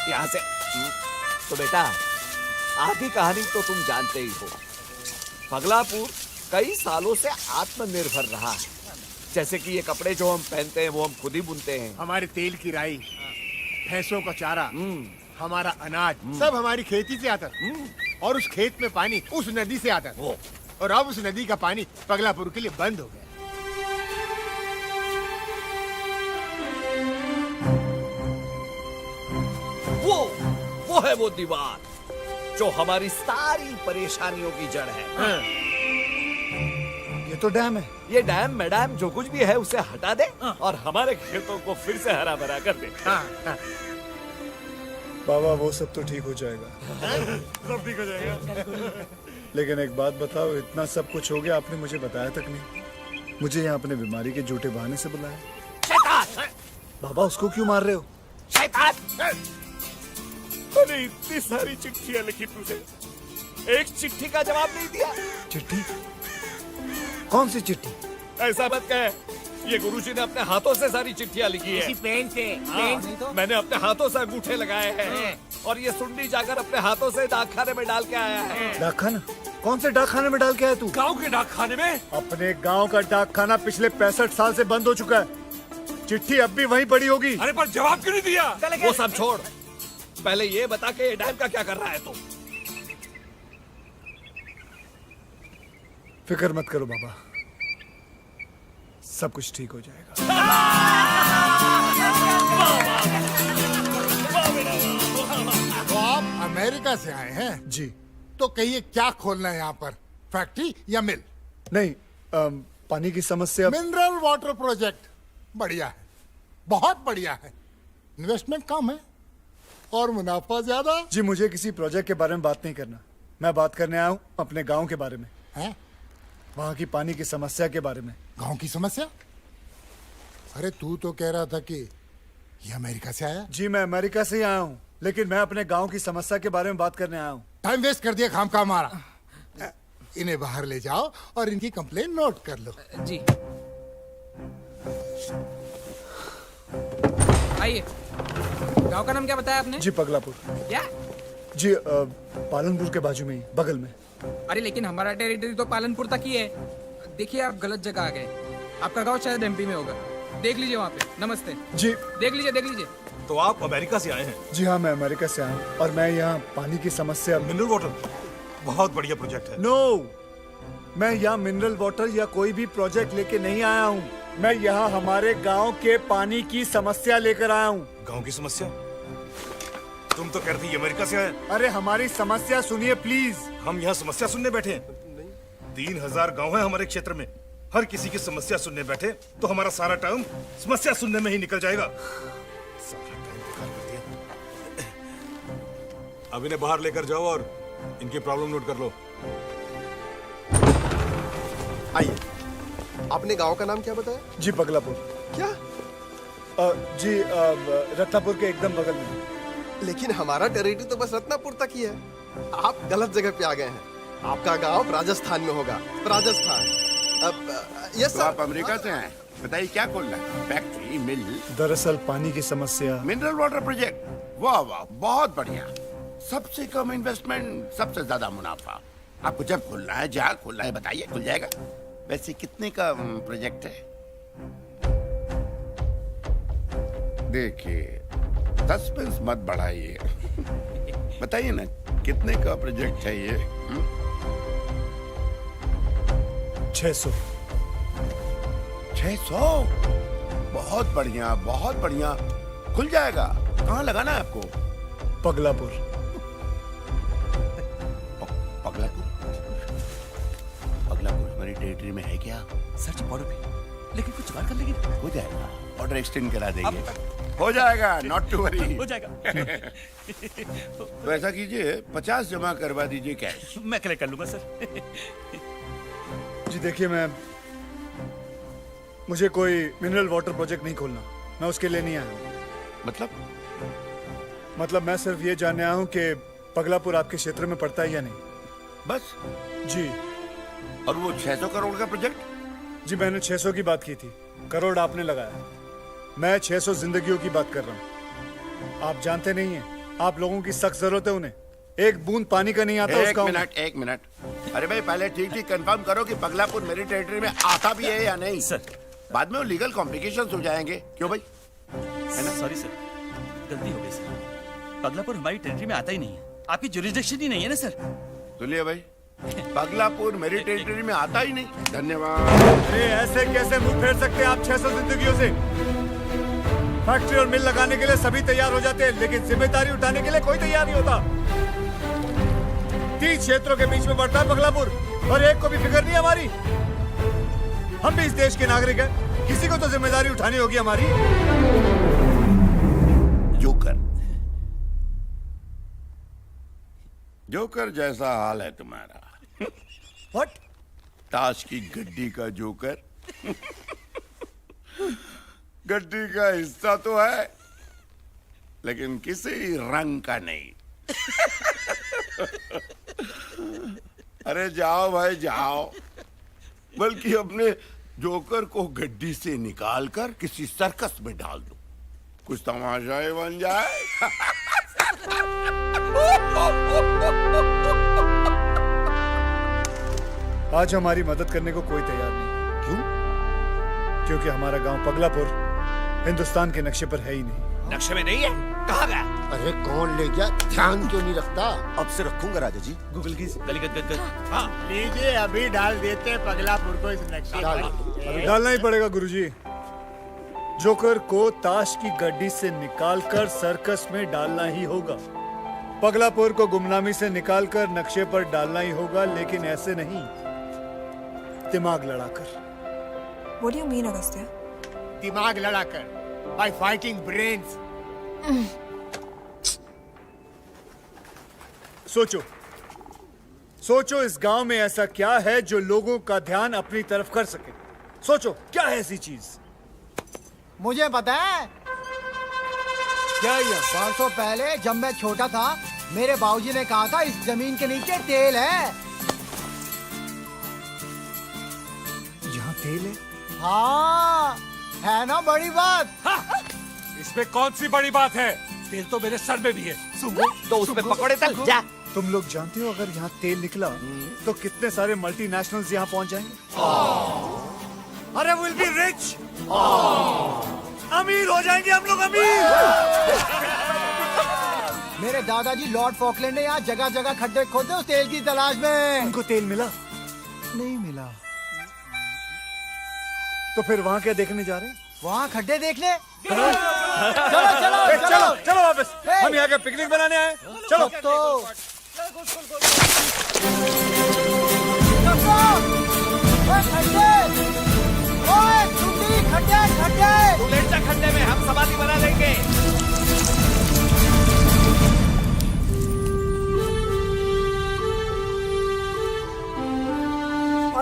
यहाँ से तो बेटा, आधी कहानी तो तुम जानते ही हो। पगलापुर कई सालों से आत्मनिर्भर रहा है। जैसे कि ये कपड़े जो हम पहनते हैं वो हम खुद ही बुनते हैं। हमारे तेल की राई, भैंसों का चारा, हमारा अनाज सब हमारी खेती से आता था। और उस खेत में पानी उस नदी से आता था। और अब उस नदी का पानी पगलापुर के लिए बंद हो गया। वो है वो दीवार जो हमारी सारी परेशानियों की जड़ है। ये तो डैम है। ये डैम मैडम जो कुछ भी है उसे हटा दे और हमारे खेतों को फिर से हरा भरा कर दे। बाबा वो सब तो ठीक हो जाएगा। सब ठीक हो जाएगा। लेकिन एक बात बताओ, इतना सब कुछ हो गया, आपने मुझे बताया तक नहीं। मुझे यहाँ अपने बीमारी के झूठे बहाने से बुलाया। शैतान! बाबा उसको क्यों मार रहे हो? शैतान! मैंने इतनी सारी चिट्ठियां लिखी तुझे, एक चिट्ठी का जवाब नहीं दिया। चिट्ठी? कौन सी चिट्ठी? ऐसा मत कह, ये गुरुजी ने अपने हाथों से सारी चिट्ठियां लिखी है। पेन से मैंने अपने हाथों से अंगूठे लगाए हैं और ये सुंडी जाकर अपने हाथों से डाकखाने में डाल के आया है। डाकखाना? कौन से डाकखाने में डाल के आया तू? गांव के डाकखाने में। अपने गांव का डाकखाना पिछले 65 साल से बंद हो चुका है। चिट्ठी अब भी वहीं पड़ी होगी। अरे पर जवाब क्यों नहीं दिया? वो सब छोड़, पहले ये बता के ये डैम का क्या कर रहा है तू? फिक्र मत करो बाबा, सब कुछ ठीक हो जाएगा। तो आप अमेरिका से आए हैं? जी। तो कहिए क्या खोलना है यहाँ पर, फैक्ट्री या मिल? नहीं, पानी की समस्या। मिनरल वाटर प्रोजेक्ट बढ़िया है, बहुत बढ़िया है। इन्वेस्टमेंट कम है और मुनाफा ज्यादा। जी मुझे किसी प्रोजेक्ट के बारे में बात नहीं करना, मैं बात करने आया हूँ अपने गांव के बारे में। हैं? वहाँ की पानी की समस्या के बारे में। गांव की समस्या? अरे तू तो कह रहा था कि ये अमेरिका से आया। जी मैं अमेरिका से ही आया हूँ, लेकिन मैं अपने गांव की समस्या के बारे में बात करने आया हूँ। टाइम वेस्ट कर दिया खाम खा हमारा। इन्हें बाहर ले जाओ और इनकी कंप्लेन नोट कर लो। जी आइए। गांव का नाम क्या बताया आपने? जी पगलापुर। क्या? जी पालनपुर के बाजू में ही, बगल में। अरे लेकिन हमारा टेरिटरी तो पालनपुर तक ही है। देखिए आप गलत जगह आ गए, आपका गांव शायद एमपी में होगा। देख लीजिए वहाँ पे। नमस्ते जी। देख लीजिए देख लीजिए। तो आप अमेरिका से आए हैं? जी हाँ मैं अमेरिका से आया हूँ और मैं यहाँ पानी की समस्या। मिनरल वाटर बहुत बढ़िया प्रोजेक्ट है। नो, मैं यहाँ मिनरल वाटर या कोई भी प्रोजेक्ट लेके नहीं आया हूँ। मैं यहाँ हमारे गांव के पानी की समस्या लेकर आया हूँ। गांव की समस्या? तुम तो कहते ही अमेरिका से आए। अरे हमारी समस्या सुनिए प्लीज। हम यहाँ समस्या सुनने बैठे हैं। 3000 गांव है हमारे क्षेत्र में, हर किसी की समस्या सुनने बैठे तो हमारा सारा टाइम समस्या सुनने में ही निकल जाएगा। सारा टाइम बेकार कर दिया। अब इन्हें बाहर लेकर जाओ और इनकी प्रॉब्लम नोट कर लो। आइए, आपने गांव का नाम क्या बताया? जी पगलापुर। क्या? जी रत्नापुर के एकदम बगल में। लेकिन हमारा टेरिटरी तो बस रत्नापुर तक ही है। आप गलत जगह पे आ गए हैं। आपका गांव राजस्थान में होगा। राजस्थान। यस तो आप अमेरिका से हैं? बताइए क्या खोलना है? फैक्ट्री, मिल? दरअसल पानी की समस्या। Mineral water project. वाह वाह, बहुत बढ़िया। सबसे कम इन्वेस्टमेंट, सबसे ज्यादा मुनाफा। आपको जब खोलना है, जहाँ खोलना है बताइए, खुल जाएगा। वैसे कितने का प्रोजेक्ट है? देखिए, सस्पेंस मत बढ़ाइए। बताइए ना, कितने का प्रोजेक्ट है ये? 600। 600? बहुत बढ़िया, बहुत बढ़िया। खुल जाएगा। कहाँ लगाना है आपको? पगलापुर। पगलापुर? पगलापुर हमारी टेरिटरी में है क्या? सच बॉर्डर पे, लेकिन कुछ जुगाड़ कर लेंगे। हो जाएगा, ऑर्डर एक्सटेंड करा देंगे। हो जाएगा, नॉट टू वरी। हो जाएगा। तो ऐसा कीजिए, 50 जमा करवा दीजिए कैश। मैं कलेक्ट कर लूंगा सर। जी देखिए, मुझे कोई मिनरल वाटर प्रोजेक्ट नहीं खोलना। मैं उसके लिए नहीं आया हूँ। मतलब मैं सिर्फ ये जानने आया हूँ कि पगलापुर आपके क्षेत्र में पड़ता है या नहीं, बस। जी। और वो 600 करोड़ का प्रोजेक्ट? जी मैंने 600 की बात की थी, करोड़ आपने लगाया। मैं 600 जिंदगियों की बात कर रहा हूँ। आप जानते नहीं हैं, आप लोगों की सख्त जरूरत है उन्हें। एक बूंद पानी का नहीं आता उस गांव में। एक मिनट। अरे भाई, पहले ठीक कंफर्म करो कि पगलापुर मेरी टेरिटरी में आता भी है या नहीं। सर, बाद में वो लीगल कॉम्प्लिकेशंस हो जाएंगे। क्यों भाई? सॉरी सर, गलती हो गई सर। पगलापुर हमारी टेरिटरी में आता ही नहीं है। आपकी जुरिसडिक्शन ही नहीं है ना सर। सुनिए भाई, पगलापुर मेरी टेरिटरी में आता ही नहीं। धन्यवाद। अरे ऐसे कैसे मुंह फेर सकते हैं आप 600 जिंदगियों से? फैक्ट्री और मिल लगाने के लिए सभी तैयार हो जाते हैं, लेकिन जिम्मेदारी उठाने के लिए कोई तैयार नहीं होता। 3 क्षेत्रों के बीच में पड़ता है पगलापुर, और एक को भी फिक्र नहीं हमारी। हम भी इस देश के नागरिक हैं, किसी को तो जिम्मेदारी उठानी होगी हमारी। जोकर जैसा हाल है तुम्हारा। What? ताश की गड्डी का जोकर। गड्डी का हिस्सा तो है, लेकिन किसी रंग का नहीं। अरे जाओ भाई जाओ, बल्कि अपने जोकर को गड्डी से निकालकर किसी सर्कस में डाल दो, कुछ तमाशा ही बन जाए। आज हमारी मदद करने को कोई तैयार नहीं। क्यों? क्योंकि हमारा गांव पगलापुर हिंदुस्तान के नक्शे पर है ही नहीं। नक्शे में नहीं है? कहाँ गया? अरे कौन ले गया? ध्यान क्यों नहीं रखता? अब से रखूंगा राजा जी। गूगल की गली हाँ, लीजिए अभी डाल देते हैं पगलापुर को इस नक्शे पर। अभी डालना ही पड़ेगा गुरुजी। जोकर को ताश की गड्डी से निकालकर सर्कस में डालना ही होगा। पगलापुर को गुमनामी से निकालकर नक्शे पर डालना ही होगा, लेकिन ऐसे नहीं, दिमाग लड़ाकर। What do you mean, Agastya? दिमाग लड़ाकर, by fighting brains. सोचो इस गांव में ऐसा क्या है जो लोगों का ध्यान अपनी तरफ कर सके। सोचो क्या है ऐसी चीज। मुझे पता है क्या। ये बरसों पहले जब मैं छोटा था, मेरे बाबूजी ने कहा था इस जमीन के नीचे तेल है। यहाँ तेल है? हाँ, है ना बड़ी बात। इसमें कौन सी बड़ी बात है? तेल तो मेरे सर में भी है। सुंगो, तो उसमें पकौड़े तल जा। तुम लोग जानते हो अगर यहाँ तेल निकला तो कितने सारे मल्टीनेशनल्स यहाँ पहुँच जाएंगे। अरे विल बी रिच, अमीर हो जाएंगे हम लोग, अमीर। मेरे दादाजी लॉर्ड फॉकलैंड ने यहाँ जगह जगह खड्डे खोदे उस तेल की तलाश में। उनको तेल मिला? नहीं मिला। तो फिर वहाँ क्या देखने जा रहे हैं? वहाँ खड्डे देखने। चलो चलो चलो चलो वापस। हम यहाँ के पिकनिक बनाने आए। चलो तो खड्डे खड्डे, तू लेट जा खड्डे में, हम समाधि बना लेंगे।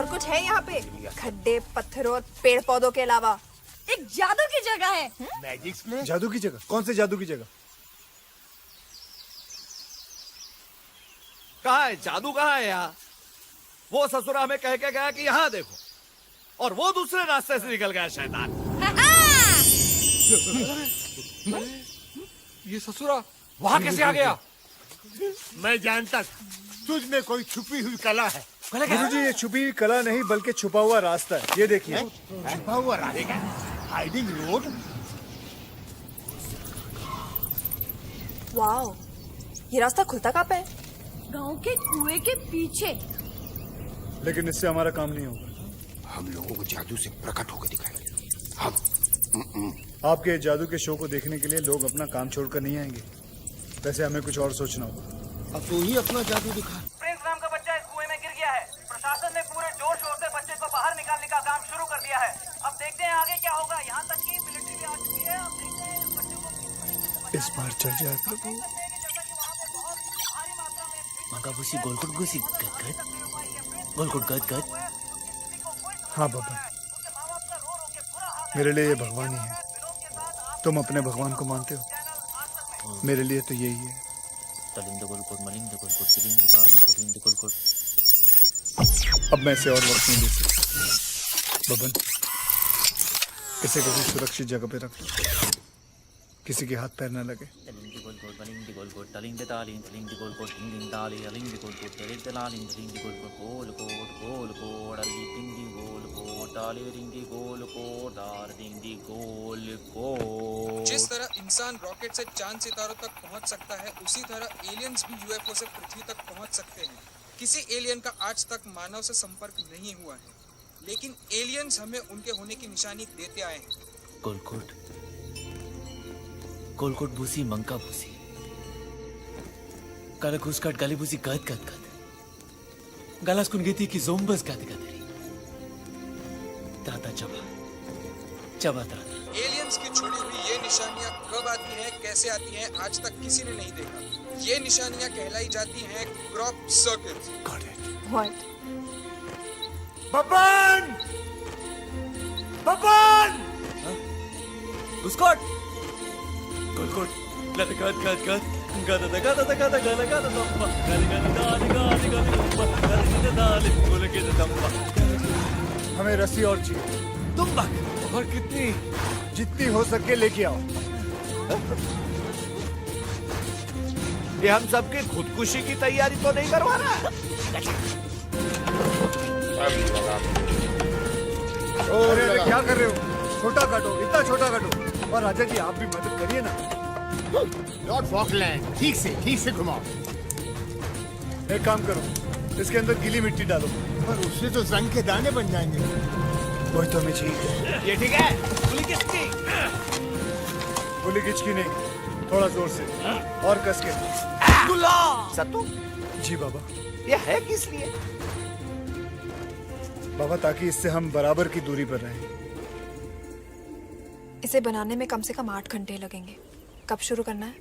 और कुछ है यहाँ पे? खड्डे, पत्थरों और पेड़ पौधों के अलावा एक जादू की जगह है। Magic place? जादू की जगह? कौन से जादू की जगह? कहाँ है जादू, कहाँ है यहाँ? वो ससुरा में कह के गया कि यहाँ देखो, और वो दूसरे रास्ते से निकल गया शैतान। ये ससुरा वहां कैसे आ गया? मैं जानता तुझ में कोई छुपी हुई कला है। गुरुजी, ये छुपी हुई कला नहीं बल्कि छुपा हुआ रास्ता है। ये देखिए, छुपा हुआ रास्ता, हाइडिंग रोड। वाओ, ये रास्ता खुलता कहाँ पे है? गांव के कुएं के पीछे। लेकिन इससे हमारा काम नहीं होगा। हम लोगों को जादू से प्रकट होकर दिखाएंगे। हम आपके जादू के शो को देखने के लिए लोग अपना काम छोड़कर नहीं आएंगे। वैसे हमें कुछ और सोचना होगा। अब तू ही अपना जादू दिखा। प्रिंस नाम का बच्चा इस कुएं में गिर गया है। प्रशासन ने पूरे जोर शोर से बच्चे को बाहर निकालने का काम शुरू कर दिया है। अब देखते हैं आगे क्या होगा। यहाँ तक कि मिलिट्री भी आ चुकी है। अब देखते हैं इस बच्चे को इस बार चल जाए प्रभु। मंगाबूसी गोलकुट गुसी गद गोलकुट गद। हाँ बाबा, मेरे लिए ये भगवान ही है। तुम अपने भगवान को मानते हो, मेरे लिए तो यही है। तलिंद गोलकुट मलिंद गोलकुट तिलिंद काली गोलिंद गोलकुट। अब मैं इसे और वक्त नहीं दे सकता। बबन, इसे किसी सुरक्षित जगह पे रख लो, किसी के हाथ पैर न लगे। तलिंद गोलकुट मलिंद गोलकुट तलिंद तालिंद तलिंद गोलकुट हिंदिंद ताली अलिंद गोलकुट तलिंद लालिंद तलिंद गोलकुट गोलकोट अलिंदी गोलकोट ताली रिंदी गोलकोट दार रिंदी गोलकोट। जिस तरह इंसान रॉकेट से चांद सितारों तक पहुंच सकता है, उसी तरह एलियंस भी यूएफओ से पृथ्वी तक पहुंच सकते हैं। किसी एलियन का आज तक मानव से संपर्क नहीं हुआ है, लेकिन एलियंस हमें उनके होने की निशानी देते आए हैं। गोलकोट गोलकोट बूसी मंका बूसी कालकुस्कट गालीबूसी गद गद गद गालास्कुन गेती की जोम्बस गद गदरी त्राता चबा चबा त्राता। एलियंस की छोड़ी हुई ये निशानियां कब आती हैं, कैसे आती हैं, आज तक किसी ने नहीं देखा। ये निशानियां कहलाई जाती हैं crop circles. What? Baban! Baban! गुस्कोट! गोलकोट गद गद गद गद गद गद गद गद गद गद तंबा गद गद दाली गाली गद तंबा गद गद दाली गोल के तंबा। हमें रस्सी और चाहिए। तुम बक और कितनी? जितनी हो सके लेके आओ। ये हम सबकी खुदकुशी की तैयारी तो नहीं करवा रहा? अरे क्या कर रहे हो? छोटा काटो, इतना छोटा काटो। और राजा जी, आप भी मदद करिए ना। लॉर्ड फॉकलैंड, ठीक से घुमाओ। एक काम करो, इसके अंदर गीली मिट्टी डालो। पर उससे तो जंग के दाने बन जाएंगे। वही तो हमें चाहिए। ये ठीक है। गोली किसकी? गोली किचकी नहीं, थोड़ा जोर से और कस के। सत्तू? जी बाबा। ये है किस लिए? बाबा, ताकि इससे हम बराबर की दूरी पर रहें। इसे बनाने में कम से कम 8 घंटे लगेंगे। कब शुरू करना है?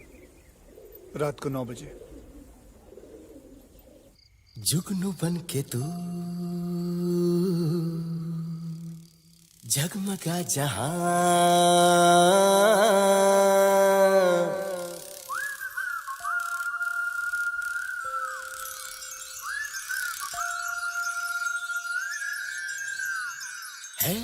रात को 9 बजे। जुगनू बन के तू जगमगा जहां, है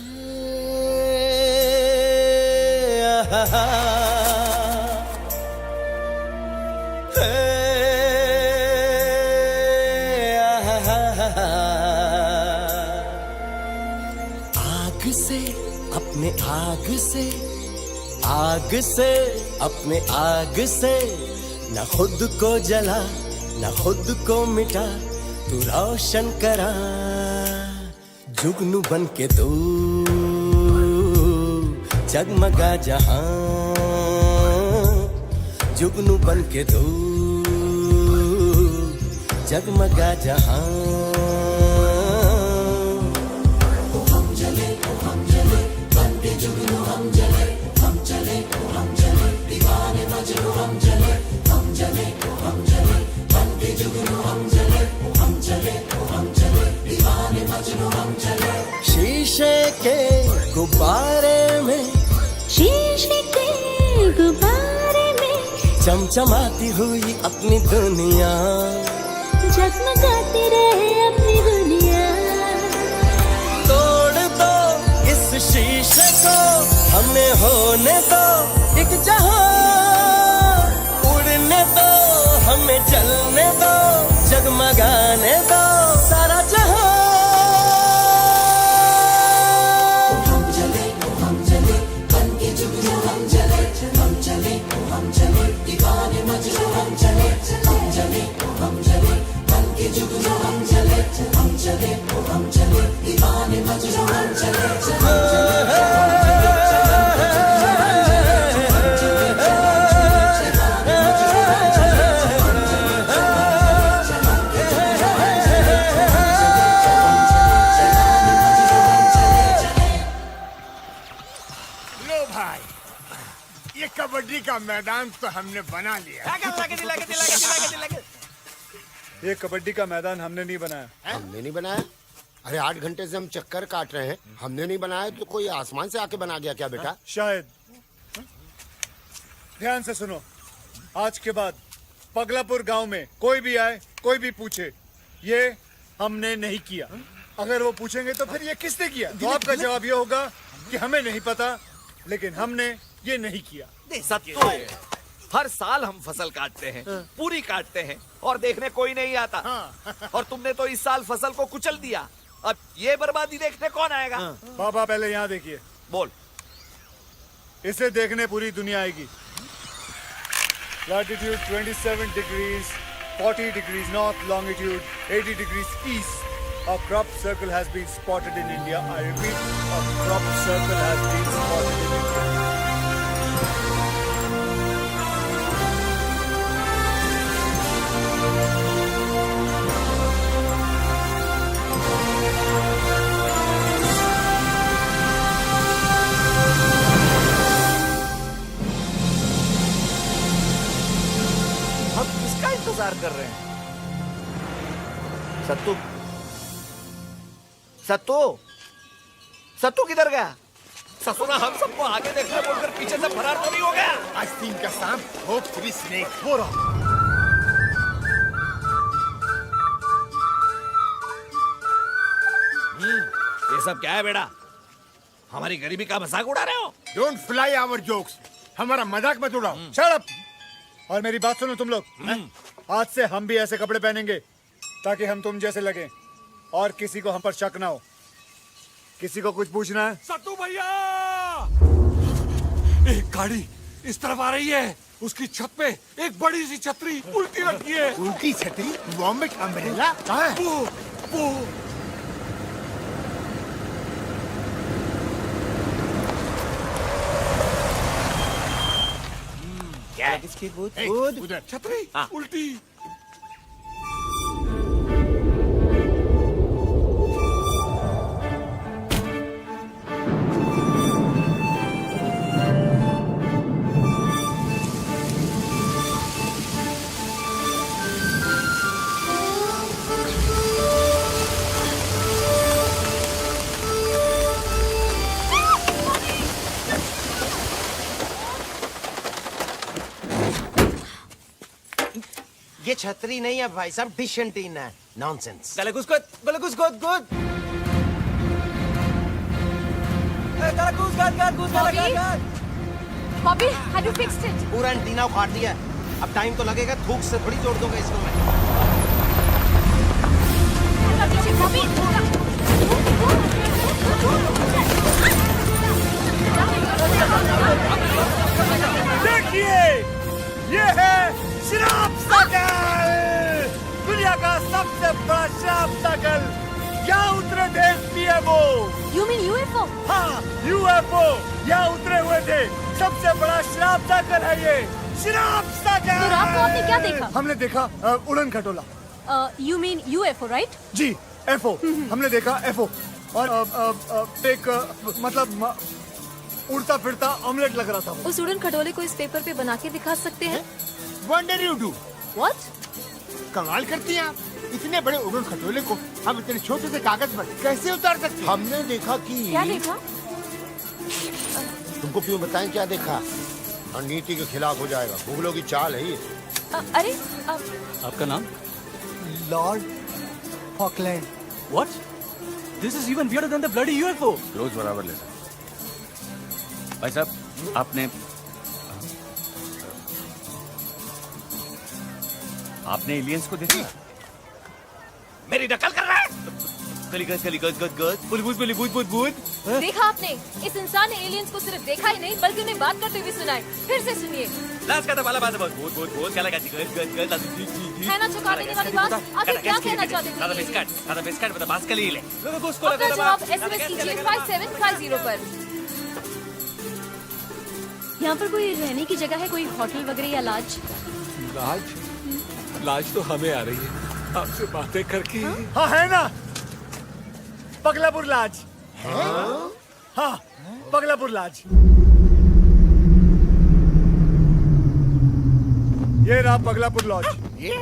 आग से अपने आग से, आग से अपने आग से, न खुद को जला न खुद को मिटा, तू रोशन करा। जुगनू बन के तू जगमगा जहां, जुगनू बन के तू जगमगा जहां। हम जले बन के जुगनू, हम जले दीवाने मजनू, हम जले बन के जुगनू, हम जले दीवाने मजनू। शीशे के गुब्बारे में, शीशे के गुब्बारे में चमचमाती हुई अपनी दुनिया, जगमगाती रहे अपनी दुनिया। तोड़ दो इस शीशे को, हमें होने दो एक जहां, उड़ने दो हमें चलने दो, जगमगाने दो सारा जहां। हम चले बनके जुगनू, हम चले दीवाने मजनू, हम चले बनके जुगनू, हम चले दीवाने मजनू, हम चले। लो भाई, ये कबड्डी का मैदान तो हमने बना लिया। ये कबड्डी का मैदान हमने नहीं बनाया। हमने नहीं बनाया? अरे 8 घंटे से हम चक्कर काट रहे हैं, हमने नहीं बनाया तो कोई आसमान से आके बना गया क्या बेटा? शायद। ध्यान से सुनो, आज के बाद पगलापुर गांव में कोई भी आए, कोई भी पूछे, ये हमने नहीं किया। अगर वो पूछेंगे तो फिर ये किसने किया, तो आपका जवाब ये होगा कि हमें नहीं पता, लेकिन हमने ये नहीं किया। सत्तू, हर साल हम फसल काटते हैं, पूरी काटते हैं और देखने कोई नहीं आता। और तुमने तो इस साल फसल को कुचल दिया, अब ये बर्बादी देखने कौन आएगा? बाबा पहले यहाँ देखिए। बोल। इसे देखने पूरी दुनिया आएगी। Latitude 27 degrees, 40 degrees north, longitude 80 degrees east. A crop circle has been spotted in India. I repeat, a crop circle has been spotted in India. हम किसका इंतजार कर रहे हैं? सत्तू, सत्तू, सत्तू किधर गया? ससुरा हम सबको आगे देखने बोलकर पीछे से फरार तो नहीं हो गया? आस्तीन का सांप, होपफुली स्नेक, वो रहा। ये सब क्या है बेटा? हमारी गरीबी का मजाक उड़ा रहे हो? डोंट फ्लाई आवर जोक्स, हमारा मजाक मत उड़ाओ। Shut up! और मेरी बात सुनो तुम लोग, आज से हम भी ऐसे कपड़े पहनेंगे ताकि हम तुम जैसे लगे और किसी को हम पर शक ना हो। किसी को कुछ पूछना है? सत्तू भैया, एक गाड़ी इस तरफ आ रही है, उसकी छत पे एक बड़ी सी छतरी उल्टी रखी है। उल्टी छतरी? Vomit umbrella? कहाँ है? वो क्या है? किसकी कूद? उधर छतरी उल्टी। ये छतरी नहीं है भाई साहब, डिश एंटीना है। नॉनसेंस। गले घुस गुद, गले घुस गुद गुद। गले घुस गुद गुद गुद। Bobby, have you fixed it? पूरा एंटीना उखाड़ दिया है। अब टाइम तो लगेगा, थूक से थोड़ी जोड़ दूंगा इसको मैं। देखिए, ये है श्राप सागर, दुनिया का सबसे बड़ा श्राप सागर। यहाँ उतरे थे पीएमओ। You mean UFO? हाँ, UFO यहाँ उतरे हुए थे। सबसे बड़ा श्राप सागर है ये, श्राप सागर। तो रात को आपने क्या देखा? हमने देखा उड़न खटोला। You mean UFO, right? Ji, FO। हमने देखा FO और एक मतलब उड़ता फिरता ऑमलेट लग रहा था। उस उड़न खटोले को इस पेपर पे बना के दिखा सकते हैं? Wonder you do. What? कमाल करती हैं आप, इतने बड़े उड़न खटोले को हम इतने छोटे से कागज पर कैसे उतार सकते हैं? हमने देखा कि क्या देखा? तुमको क्यों बताएं क्या देखा? और नीति के खिलाफ हो जाएगा। मुगलों की चाल है ये। अरे आपका नाम? Lord Falkland. What? This is even weirder than the bloody UFO. रोज बराबर ले भाई साहब, आपने एलियंस को देखा? मेरी नकल कर रहा है? देखा आपने? इस इंसान ने एलियंस को सिर्फ देखा ही नहीं बल्कि उन्हें बात करते हुए सुनाई। फिर से सुनिए। कहना छुपा देने वाली बात। आखिर क्या कहना चाहते थे? अपना जवाब SMS कीजिए 5750 पर। यहाँ पर कोई रहने की जगह है, कोई होटल वगैरह या लॉज? लाज तो हमें आ रही है आपसे बातें करके। हाँ है ना, पगलापुर लॉज। हाँ पगलापुर लॉज। ये रहा पगलापुर लॉज। ये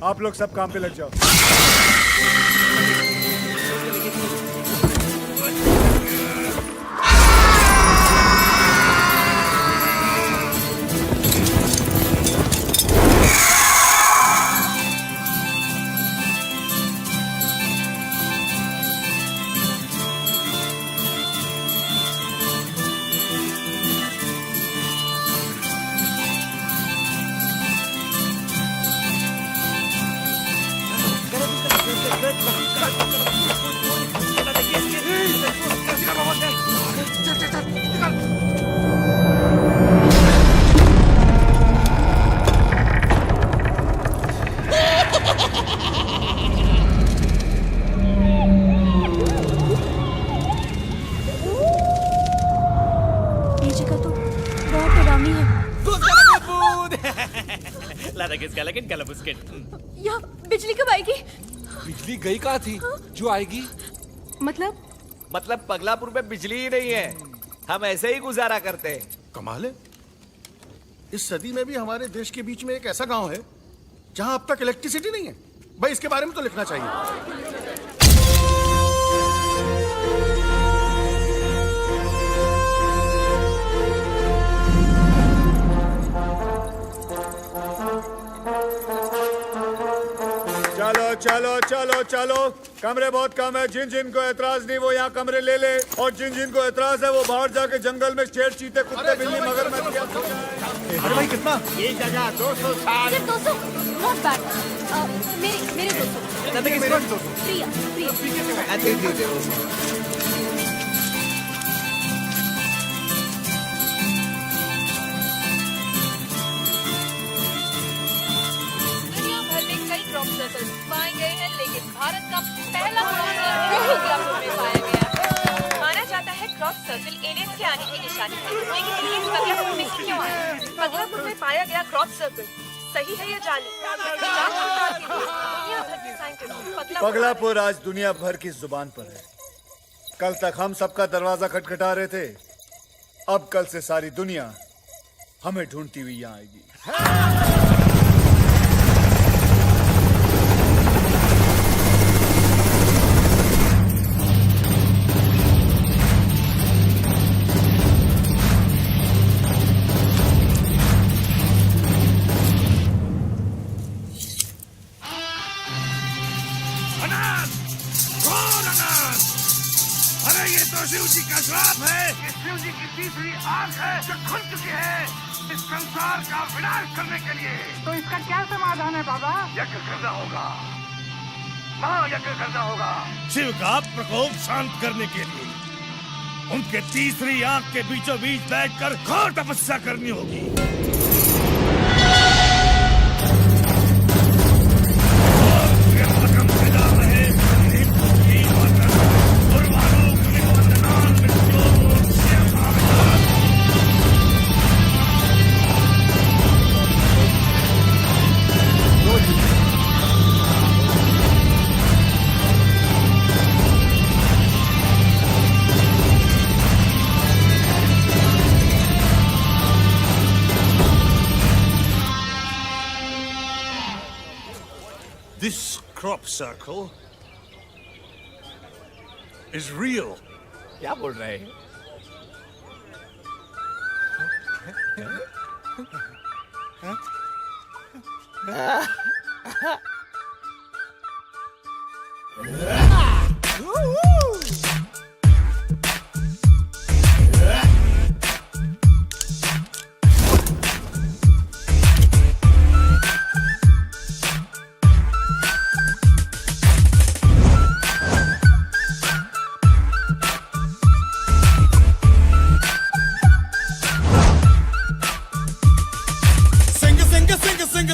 आप लोग सब काम पे लग जाओ। ये जगह तो बहुत डरावनी है। यहाँ बिजली कब आएगी? बिजली गई कहाँ थी जो आएगी? मतलब पगलापुर में बिजली ही नहीं है। हम ऐसे ही गुजारा करते हैं। कमाल है, इस सदी में भी हमारे देश के बीच में एक ऐसा गांव है जहां अब तक इलेक्ट्रिसिटी नहीं है। भाई इसके बारे में तो लिखना चाहिए। चलो चलो चलो चलो, कमरे बहुत कम है। जिन जिन को एतराज नहीं वो यहाँ कमरे ले ले, और जिन जिन को एतराज है वो बाहर जाके जंगल में शेर, चीते, कुत्ते, बिल्ली, मगरमच्छ क्या सो जाए। अरे भाई कितना? ये जगह 200 सिर्फ 200? Not bad. मेरे 200। प्रिया दुनिया भर में कई क्रॉप सर्कल्स पाए गए हैं, लेकिन भारत का पहला क्रॉप सर्कल पगलापुर में पाया गया। माना जाता है क्रॉप सर्कल एलियंस के आने की निशानी है, लेकिन एलियंस पगलापुर में ही क्यों आए? पगलापुर में पाया गया क्रॉप सर्कल सही है या जाली? दुनिया भर के साइंटिस्ट पगलापुर आज दुनिया भर की जुबान पर है। कल तक हम सबका दरवाजा खटखटा रहे थे, अब कल से सारी दुनिया हमें ढूंढती हुई यहाँ आएगी। अरे ये तो शिव जी का श्राप है। ये शिव जी की तीसरी आंख है जो खुल चुकी है इस संसार का विनाश करने के लिए। तो इसका क्या समाधान है बाबा? यज्ञ करना होगा, महायज्ञ करना होगा शिव का प्रकोप शांत करने के लिए। उनके तीसरी आंख के बीचों बीच बैठकर घोर तपस्या करनी होगी। This crop circle is real. क्या बोल रहे हैं?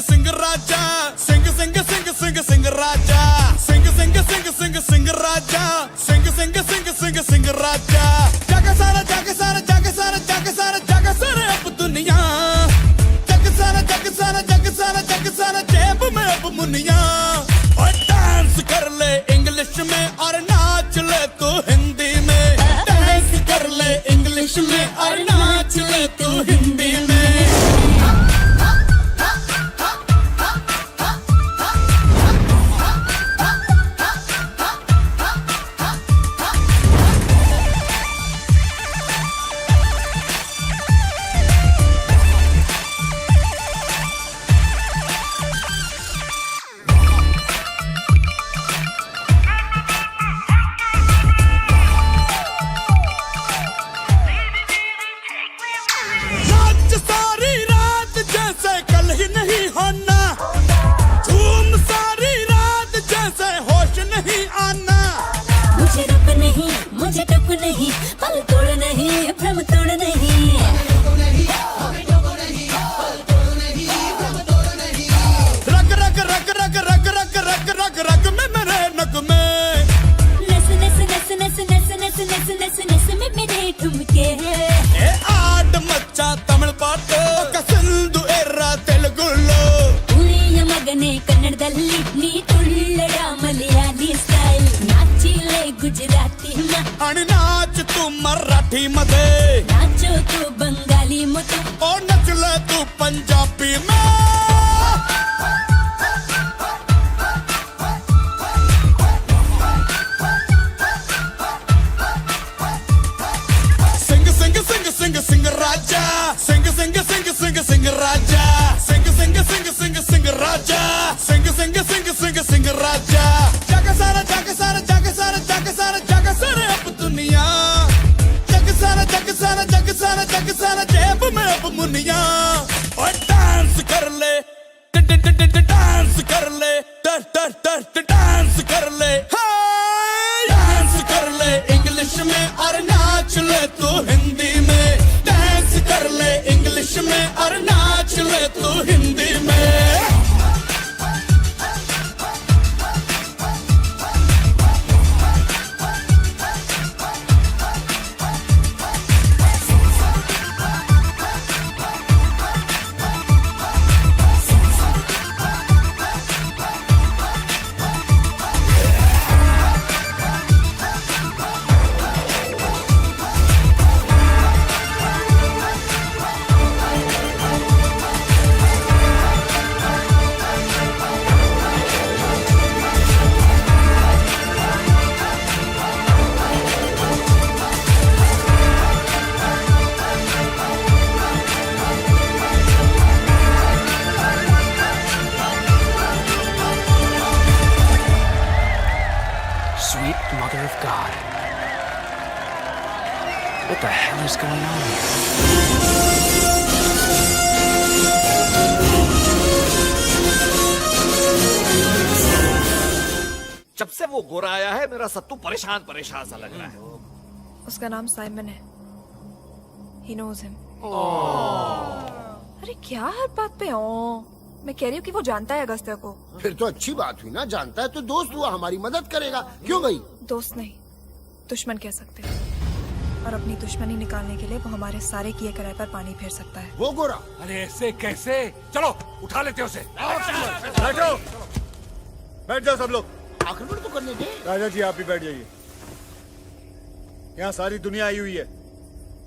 सिंह राजा सिंह सिंह सिंह सिंह सिंह राजा सिंह सिंह सिंह सिंह सिंह राजा सिंह सिंह सिंह सिंह सिंह राजा जग सारा जग सारा जग सारा जग सारा जग सारा अब दुनिया जग सारा जग सारा जग सारा जग सारा जेब में अब मुनिया और डांस कर ले इंग्लिश में और नाच ले तू हिंदी में डांस कर ले इंग्लिश में और नाच ले तू हिंदी में मुझे टप नहीं पल तोड़ नहीं भ्रम तोड़ नहीं रग रग रग रग रग रग रग रग रग में मेरे नग में नस नस नस नस नस नस नस नस नस में मेरे ठुमके ए आड मच्चा तमिल पाट सिंधु एर्रा तेलुगुलो उलिय मगने कन्नडदल्ली नी तुಳ್ಳड़ा मलयाली स्टाइल नाचिले गुजराती आणि नाच तू मराठी मध्ये नाचो तू बंगाली मध्ये और नचले तू पंजाबी में सिंह सिंह सिंह सिंह सिंह राजा सिंह सिंह सिंह सिंह सिंह राजा सिंह सिंह सिंह सिंह सिंह राजा सिंह सिंह सिंह सिंह सिंह राजा जग सारा जग सारा जग सारा जग सारा जग सारा अब दुनिया जग सारा जग सारा जग सारा जग सारा जेब में अब मुनिया और डांस कर ले डांस कर ले डांस कर ले डांस कर ले इंग्लिश में और नाच ले तू हिंदी में डांस कर ले इंग्लिश में और नाच ले तू हिंदी में Sweet Mother of God. What the hell is going on here? जब से वो गोरा आया है मेरा सत्तू परेशान परेशान सा लग रहा है। उसका नाम साइमन है। He knows him. अरे क्या हर बात पे मैं कह रही हूँ कि वो जानता है अगस्त्य को। फिर तो अच्छी बात हुई ना, जानता है तो दोस्त हुआ, हमारी मदद करेगा। क्यों भाई? दोस्त नहीं, दुश्मन कह सकते हैं। और अपनी दुश्मनी निकालने के लिए वो हमारे सारे किए कराए पर पानी फेर सकता है। वो गोरा? अरे ऐसे कैसे? चलो उठा लेते उसे। बैठो, बैठ जाओ सब लोग। आक्रमण तो करने दे। राजा जी आप भी बैठ जाइए। यहाँ सारी दुनिया आई हुई है।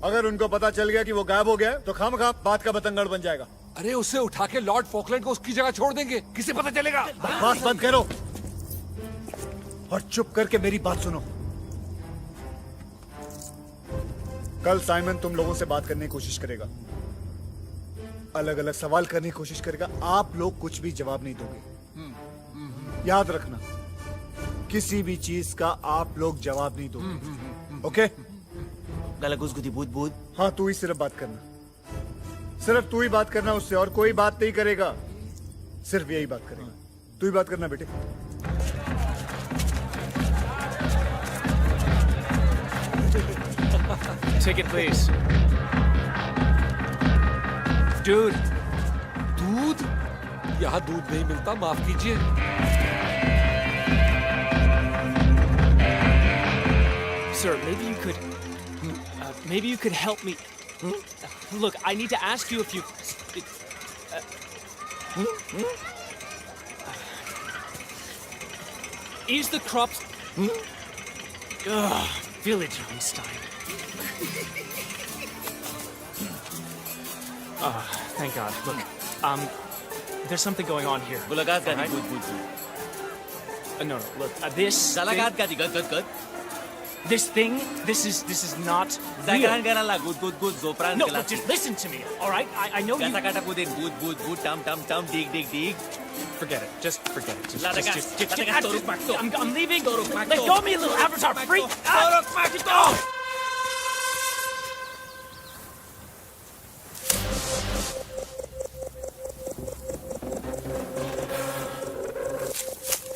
अगर उनको पता चल गया कि वो गायब हो गया तो खामखा बात का बतंगड़ बन जाएगा। अरे उसे उठा के लॉर्ड फॉकलैंड को उसकी जगह छोड़ देंगे, किसे पता चलेगा? बकवास बंद करो और चुप करके मेरी बात सुनो। कल साइमन तुम लोगों से बात करने की कोशिश करेगा, अलग अलग सवाल करने की कोशिश करेगा। आप लोग कुछ भी जवाब नहीं दोगे। याद रखना, किसी भी चीज का आप लोग जवाब नहीं दोगे। ओके? गलागुसगुदी बूद बूद। हाँ, तू ही सिर्फ बात करना, सिर्फ तू ही बात करना, उससे और कोई बात नहीं करेगा, सिर्फ यही बात करेगा। तू ही बात करना बेटे। Ticket, please. Dude. दूध? यहाँ दूध नहीं मिलता, माफ कीजिए। Sir, maybe you could help me. Look, I need to ask you a few. Is the crops? Village Einstein. Thank God. Look, there's something going on here. Gulagat ka Alright? di good. No. Look, this. Galagat ka di good. This thing. This is not Zakaran real. karala good zopran No, kelas. look, just listen to me. All right, I know you. Kasa kata kudin good tam dig. Forget it. Just forget it. Ladaga, ladaga, torok makto. I'm leaving. Torok makto. Let go of me, you little avatar freak. Torok makto.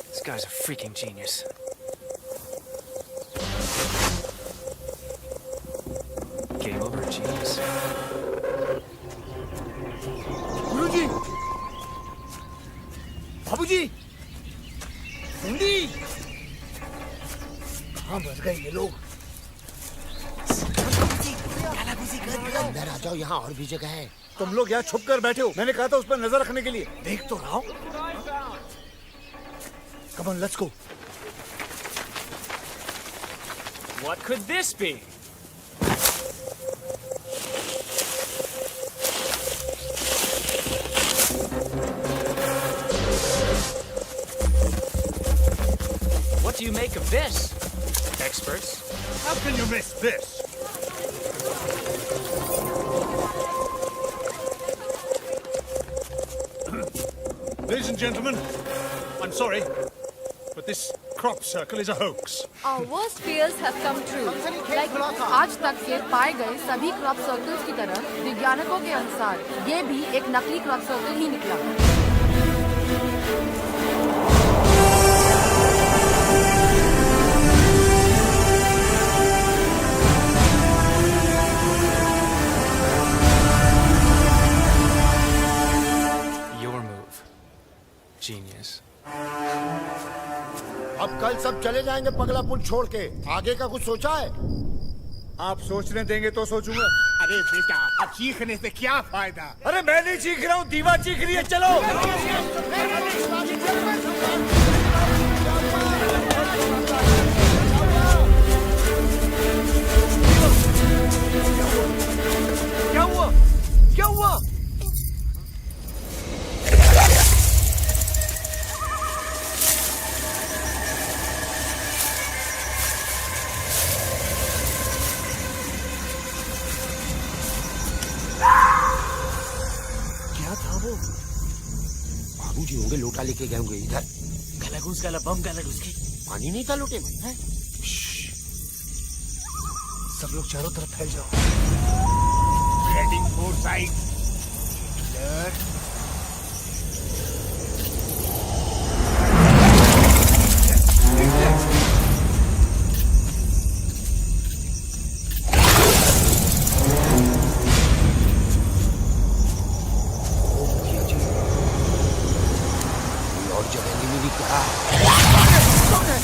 This guy's a freaking genius. Game over, genius. गुरुजी, बाबूजी, सुंडी, कहाँ बच गए ये लोग? अंदर आ जाओ, यहाँ और भी जगह है। तुम लोग यहाँ छुप कर बैठे हो, मैंने कहा था उस पर नजर रखने के लिए। देख तो रहा हूँ। Come on, let's go. What could this be? What do you make of this, experts? How can you miss this? Ladies and gentlemen, I'm sorry, but this crop circle is a hoax. Our worst fears have come true. Like आज तक के पाए गए सभी crop circles की तरह वैज्ञानिकों के अनुसार ये भी एक नकली क्रॉप सर्कल ही निकला। Your move, genius. अब कल सब चले जाएंगे पगला पुल छोड़ के। आगे का कुछ सोचा है? आप सोचने देंगे तो सोचूंगा। अरे बेटा, अब चीखने से क्या फायदा? अरे मैं नहीं चीख रहा हूँ, दीवा चीख रही है। चलो। क्या हुआ? क्या हुआ? क्या था वो? बाबूजी होंगे, लोटा लेके गए होंगे इधर। गलागुस गला बम गलागुस की। पानी नहीं था लोटे में? हैं? सब लोग चारों तरफ फैल जाओ। Heading for side. Hitler. और जगह नहीं मिली क्या? कौन है?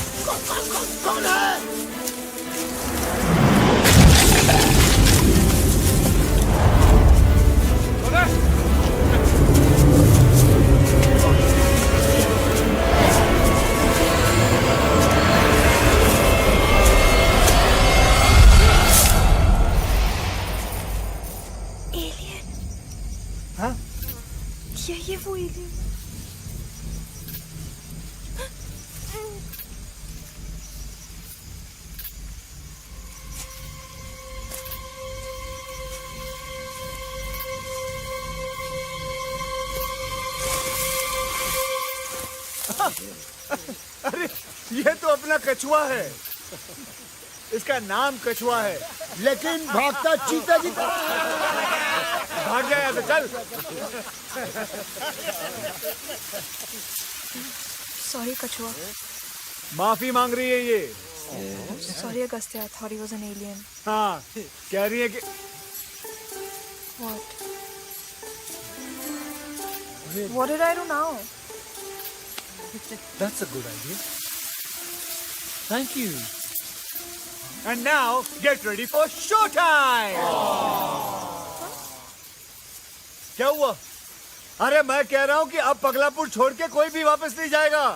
अपना कछुआ है, इसका नाम कछुआ है, लेकिन भागता चीता की तरह। भाग जाए तो चल। सॉरी कछुआ। माफी मांग रही है ये। Sorry Agastya, I thought he was an alien. हाँ, कह रही है कि What did I do now? That's a good idea. Thank you. And now get ready for show time. क्या हुआ? अरे मैं कह रहा हूँ कि अब पगलापुर छोड़ के कोई भी वापस नहीं जाएगा।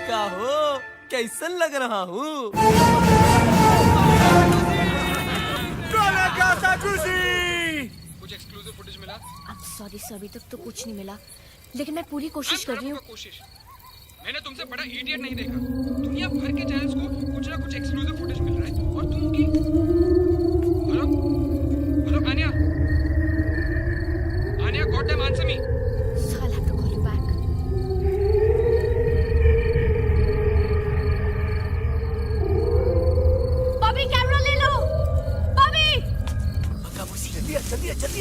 का हो, कैसन लग रहा हूँ? कुछ एक्सक्लूसिव फुटेज मिला? सॉरी सर, अभी तक तो कुछ नहीं मिला, लेकिन मैं पूरी कोशिश कर रही हूँ। मैंने तुमसे बड़ा इडियट नहीं देखा। दुनिया भर के चैनल्स को कुछ ना कुछ एक्सक्लूसिव फुटेज मिल रहा है और तुम की hello hello Anya Anya god damn answer me. So I'll have to call you back. Bobby camera ले लो। बॉबी जल्दी जल्दी जल्दी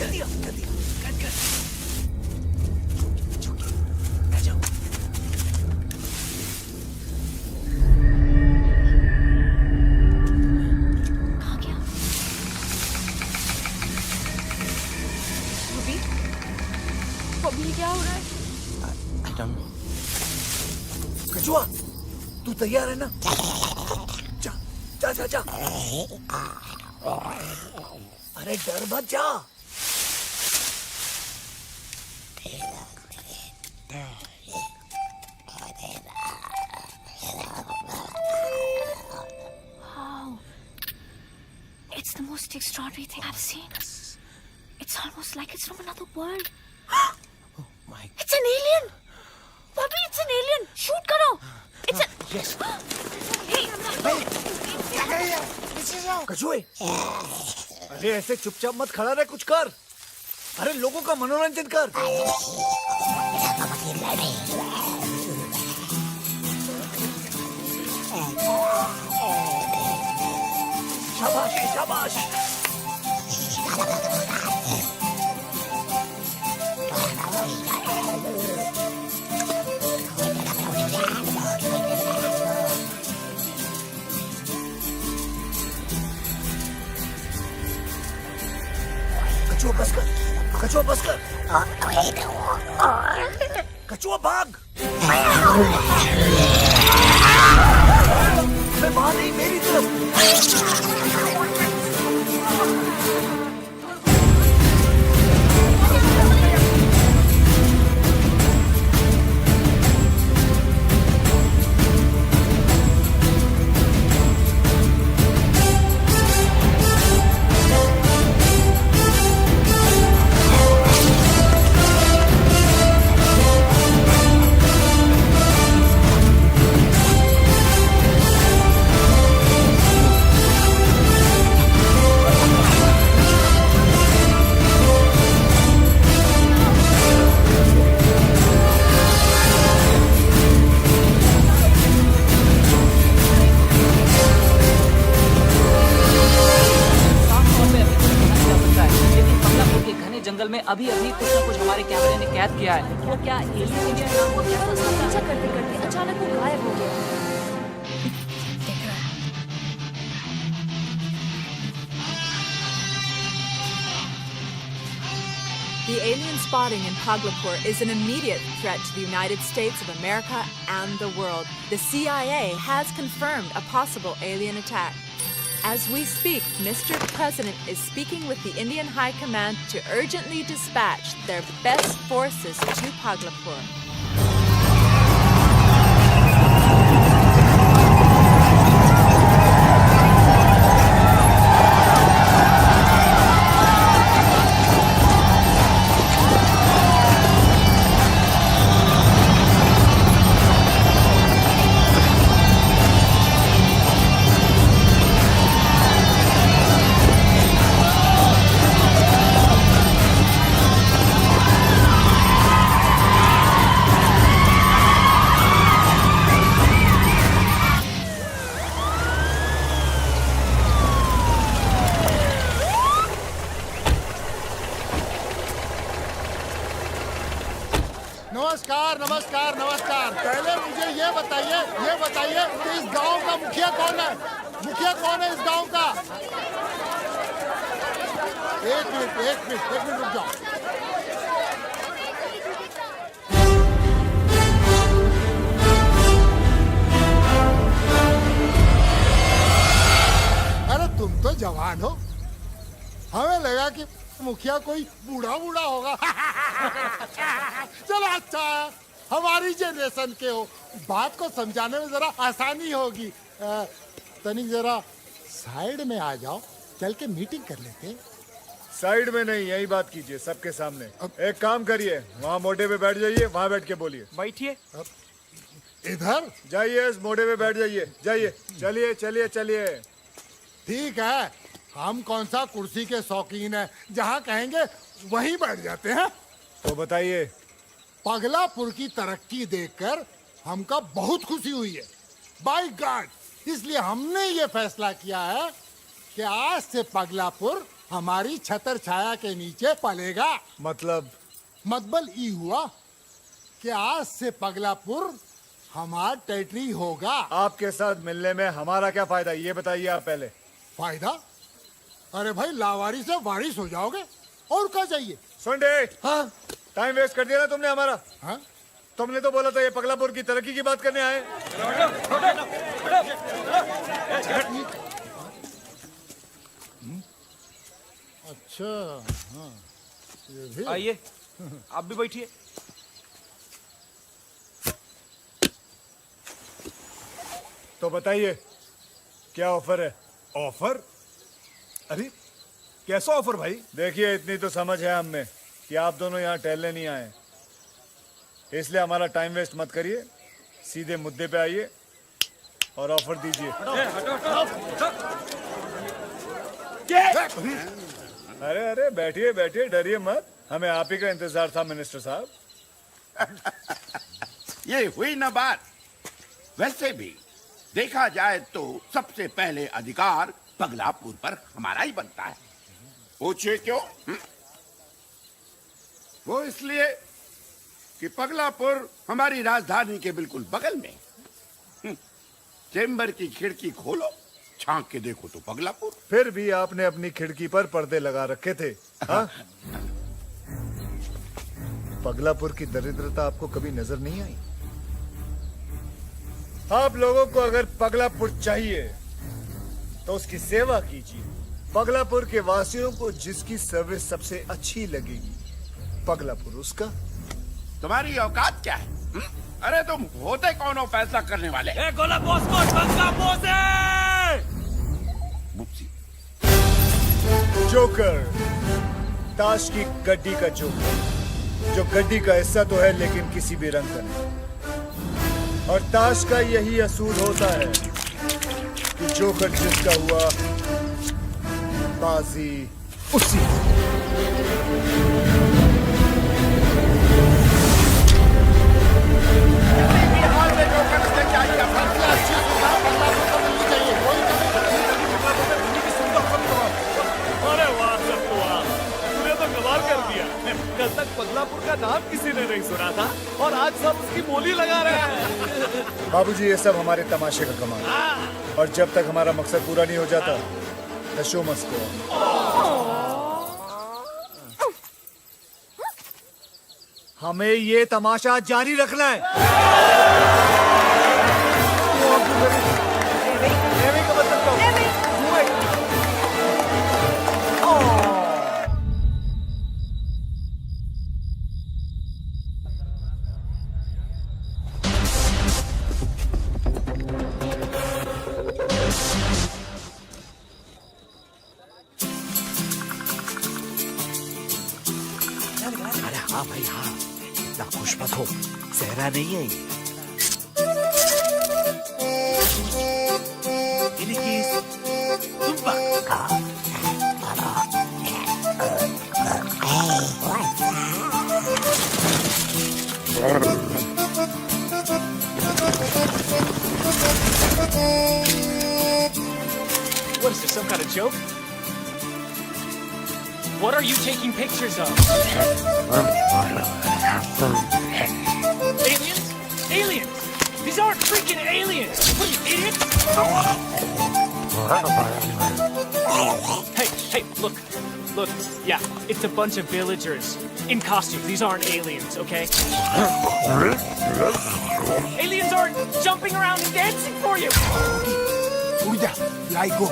जल्दी बॉबी क्या हो रहा है? I don't know. कछुआ, तू तैयार है ना? जा जा जा जा। अरे डर मत जा। Wow. It's the most extraordinary thing I've seen. It's almost like it's from another world. Oh my. It's an alien! Bobby, it's an alien! Shoot karo! It's a... Yes. Hey! कछुए, अरे ऐसे चुपचाप मत खड़ा रहे, कुछ कर। अरे लोगों का मनोरंजन कर। शाबाश शाबाश। कछुआ बस कर, कछुआ बस कर। कछुआ भाग। मैं वहां नहीं, मेरी तरफ। जंगल में अभी अभी कुछ न कुछ हमारे कैमरे ने कैद किया है। वो क्या एलियन इंडिया नाम को क्या उसका पीछा करते करते अचानक वो गायब हो गया। देख रहा है। The alien spotting in Paglapur is an immediate threat to the United States of America and the world. The CIA has confirmed a possible alien attack. As we speak, Mr. President is speaking with the Indian High Command to urgently dispatch their best forces to Paglapur. नमस्कार नमस्कार नमस्कार। पहले मुझे ये बताइए कि इस गांव का मुखिया कौन है? मुखिया कौन है इस गांव का? एक मिनट रुक जाओ। अरे तुम तो जवान हो, हमें लगा कि मुखिया कोई बूढ़ा होगा। चलो अच्छा है, हमारी जनरेशन के हो, बात को समझाने में जरा आसानी होगी। तनिक जरा साइड में आ जाओ, चल के मीटिंग कर लेते। साइड में नहीं, यही बात कीजिए सबके सामने। एक काम करिए, वहाँ मोटे पे बैठ जाइए, वहाँ बैठ के बोलिए। बैठिए। इधर जाइए, इस मोटे पे बैठ जाइए। जाइए, चलिए। ठीक है, हम कौन सा कुर्सी के शौकीन हैं, जहाँ कहेंगे वहीं बैठ जाते हैं। तो बताइए। पगलापुर की तरक्की देखकर हमका बहुत खुशी हुई है, बाय गॉड। इसलिए हमने ये फैसला किया है कि आज से पगलापुर हमारी छतर छाया के नीचे पलेगा। मतलब ये हुआ कि आज से पगलापुर हमारा टेरिटरी होगा। आपके साथ मिलने में हमारा क्या फायदा, ये बताइए आप पहले। फायदा? अरे भाई, लावारिस से वारिस हो जाओगे, और क्या चाहिए? सुन रे, हाँ, टाइम वेस्ट कर दिया ना तुमने हमारा। हाँ? तुमने तो बोला था ये पगलापुर की तरक्की की बात करने आए। अच्छा, हाँ, ये भी। आइए, आप भी बैठिए। तो बताइए, क्या ऑफर है? ऑफर? अरे कैसा ऑफर भाई? देखिए, इतनी तो समझ है हम में कि आप दोनों यहाँ टहलने नहीं आए, इसलिए हमारा टाइम वेस्ट मत करिए, सीधे मुद्दे पे आइए और ऑफर दीजिए। अरे बैठिए, डरिए मत, हमें आप ही का इंतजार था मिनिस्टर साहब। ये हुई ना बात। वैसे भी देखा जाए तो सबसे पहले अधिकार पगलापुर पर हमारा ही बनता है। पूछिए क्यों? वो इसलिए कि पगलापुर हमारी राजधानी के बिल्कुल बगल में। चेंबर की खिड़की खोलो, झांक के देखो तो पगलापुर। फिर भी आपने अपनी खिड़की पर पर्दे लगा रखे थे। हाँ? पगलापुर की दरिद्रता आपको कभी नजर नहीं आई? आप लोगों को अगर पगलापुर चाहिए तो उसकी सेवा कीजिए। पगलापुर के वासियों को जिसकी सर्विस सबसे अच्छी लगेगी, पगलापुर उसका। तुम्हारी औकात क्या है? अरे तुम होते कौन हो फैसला करने वाले? गोला बॉस को बंका बॉस है। मुप्सी जोकर, ताश की गड्डी का जोकर, जो गड्डी का हिस्सा तो है लेकिन किसी भी रंग का नहीं। और ताश का यही असूल होता है कि जोकर जिसका हुआ, बाजी उसी। अरे वाह, सब तो वाह, तूने तो कमाल कर दिया। पगलापुर का नाम किसी ने नहीं सुना था और आज सब उसकी बोली लगा रहे हैं। बाबूजी ये सब हमारे तमाशे का कमाल है और जब तक हमारा मकसद पूरा नहीं हो जाता the show must go on. हमें ये तमाशा जारी रखना है। अरे हाँ भाई हाँ, इतना खुश मत हो, सहरा नहीं है What is this, some kind of joke? What are you taking pictures of? Aliens? Aliens! These aren't freaking aliens! What are you, idiots? Hey, look. Look, yeah, it's a bunch of villagers in costume. These aren't aliens, okay? Aliens aren't jumping around and dancing for you! लाइको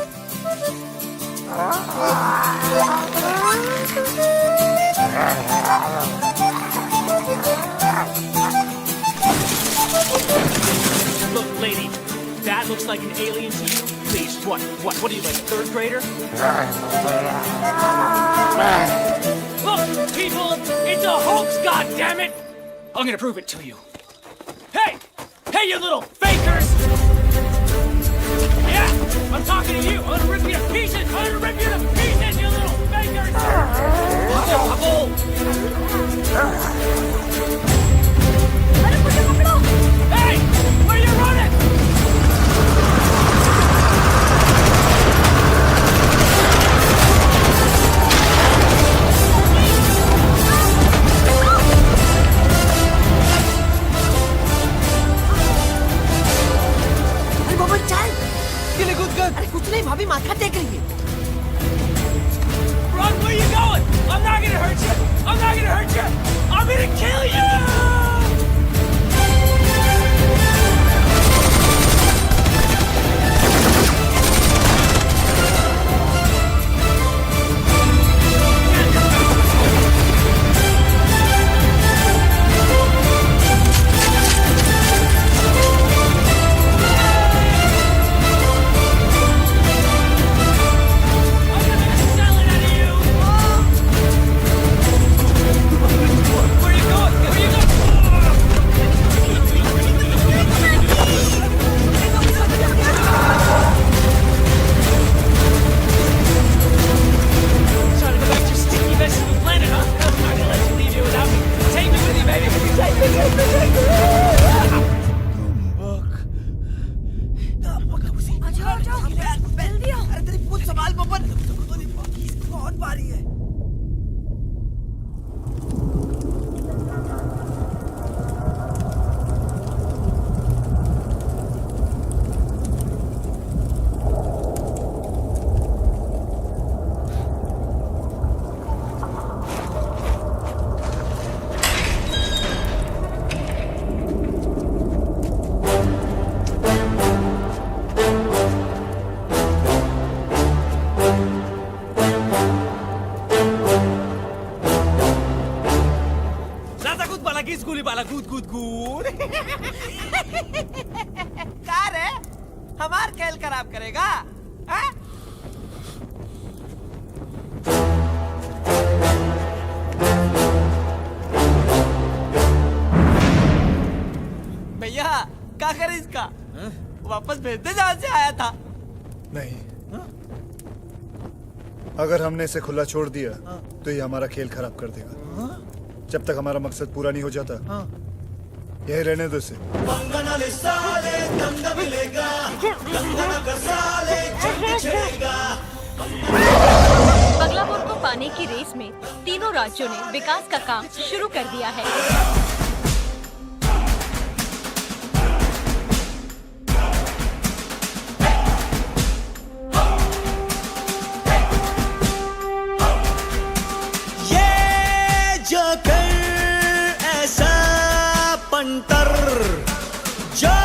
Look, lady, that looks like an alien to you. Please, what are you, like a third grader? Look, people, it's a hoax, goddammit! I'm gonna prove it to you. Hey, you little fakers! Yeah, I'm talking to you. I'm gonna rip you to pieces. You little fakers! Hey, where are you running? अरे कुछ नहीं भाभी माथा take रही है। Run, where you going? I'm not gonna hurt you. I'm gonna kill you! Car है हमार खेल खराब करेगा हा? भैया क्या करे इसका वापस भेज दे जहां से आया था। नहीं, अगर हमने इसे खुला छोड़ दिया तो ये हमारा खेल खराब कर देगा। जब तक हमारा मकसद पूरा नहीं हो जाता यही रहने दो इसे। बगलापुर को पाने की रेस में तीनों चारों राज्यों ने विकास का काम शुरू कर दिया है। ये जो कर ऐसा पंटर जो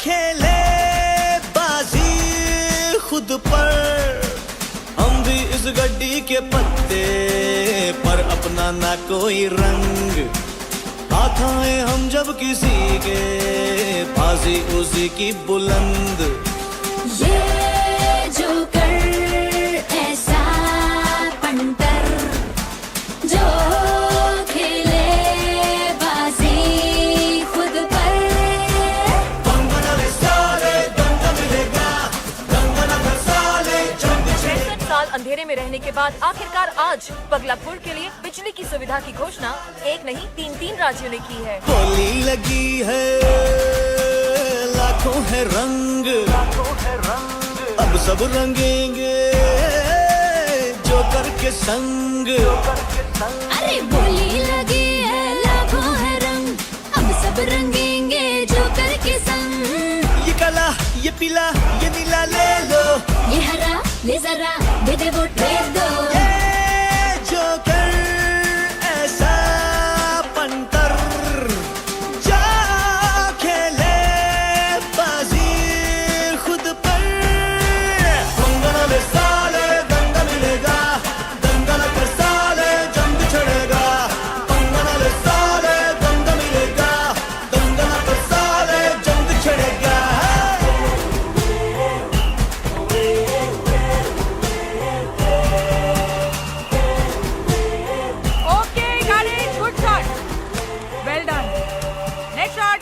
खेले बाजी खुद पर, हम भी इस गड्डी के पत्ते पर अपना ना कोई रंग, हाथ आए हम जब किसी के बाजी उसी की बुलंद। ये जो कर ऐसा पंटर जो खेले बाजी खुद पर, अंधेरे में रहने के बाद आखिरकार आज पगलापुर के लिए बिजली की सुविधा की घोषणा एक नहीं 3 राज्यों ने की है। होली लगी है, लाखों है रंग, अब सब रंगेंगे जोकर के संग। अरे बोली लगी है, लाखों है रंग, अब सब रंगेंगे जोकर के संग। ये काला, ये पीला, ये नीला ले लो, ये हरा ले जरा, दे दे वो दे दो। ये जोकर ऐसा पंटर जो खेले बाजी खुद पर, कंगना ले साले दंगा मिलेगा, दंगल कर साले जंग छड़ेगा, कंगना ले साले दंगा मिलेगा, दंगल कर साले जंग छड़ेगा।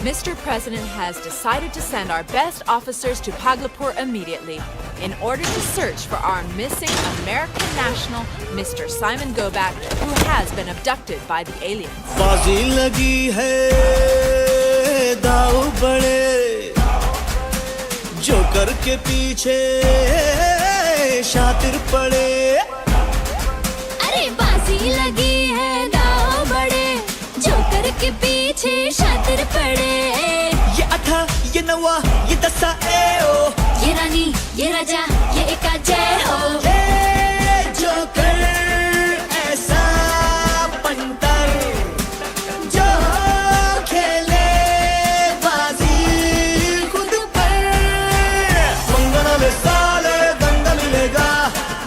Mr. President has decided to send our best officers to Paglapur immediately in order to search for our missing American national, Mr. Simon Gobak, who has been abducted by the aliens. बाजी लगी है दाव बड़े, joker के पीछे शातिर पड़े। अरे बाजी लगी है, दाव बड़े, जोकर के पीछे शातिर पड़े। ये 8 ये 9 ये 10 ए ओ, ये रानी ये राजा ये एका जय हो। ये जोकर ऐसा पंटर जो खेले बाजी खुद पर, कंगना ले साले दंगा मिलेगा,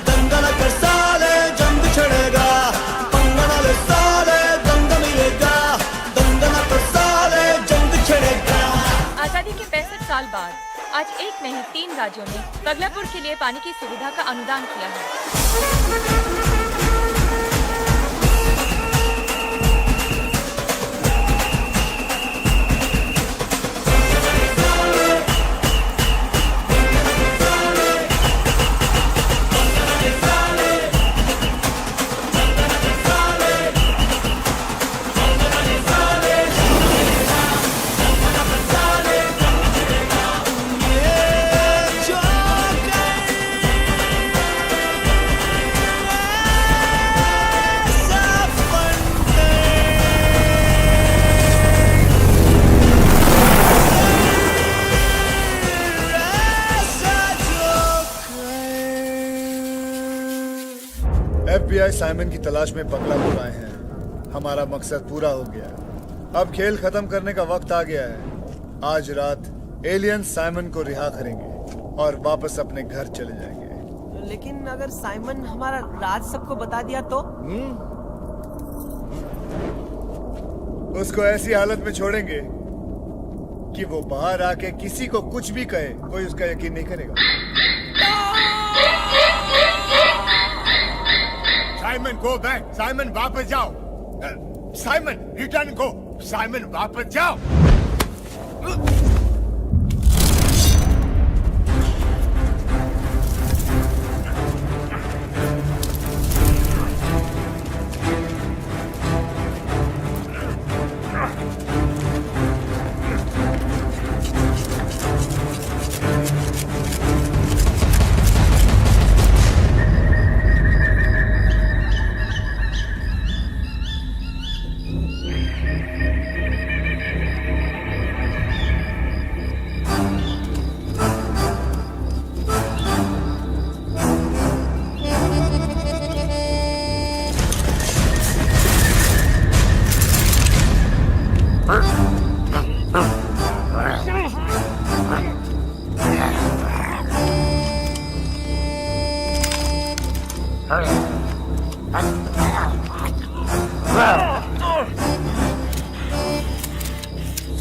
दंगल कर साले जंग छड़ेगा, कंगना ले साले दंगा मिलेगा, दंगल कर साले जंग छड़ेगा। आजादी के 65 साल बाद आज एक नहीं 3 राज्यों ने पगलापुर के लिए पानी की सुविधा का अनुदान किया है। FBI साइमन की तलाश में पगलापुर आए हैं। हमारा मकसद पूरा हो गया, अब खेल खत्म करने का वक्त आ गया है। आज रात एलियन साइमन को रिहा करेंगे और वापस अपने घर चले जाएंगे। लेकिन अगर साइमन हमारा राज सबको बता दिया तो? उसको ऐसी हालत में छोड़ेंगे कि वो बाहर आके किसी को कुछ भी कहे, कोई उसका यकीन नहीं करेगा। साइमन गो बैक, साइमन वापस जाओ, साइमन रिटर्न गो, साइमन वापस जाओ।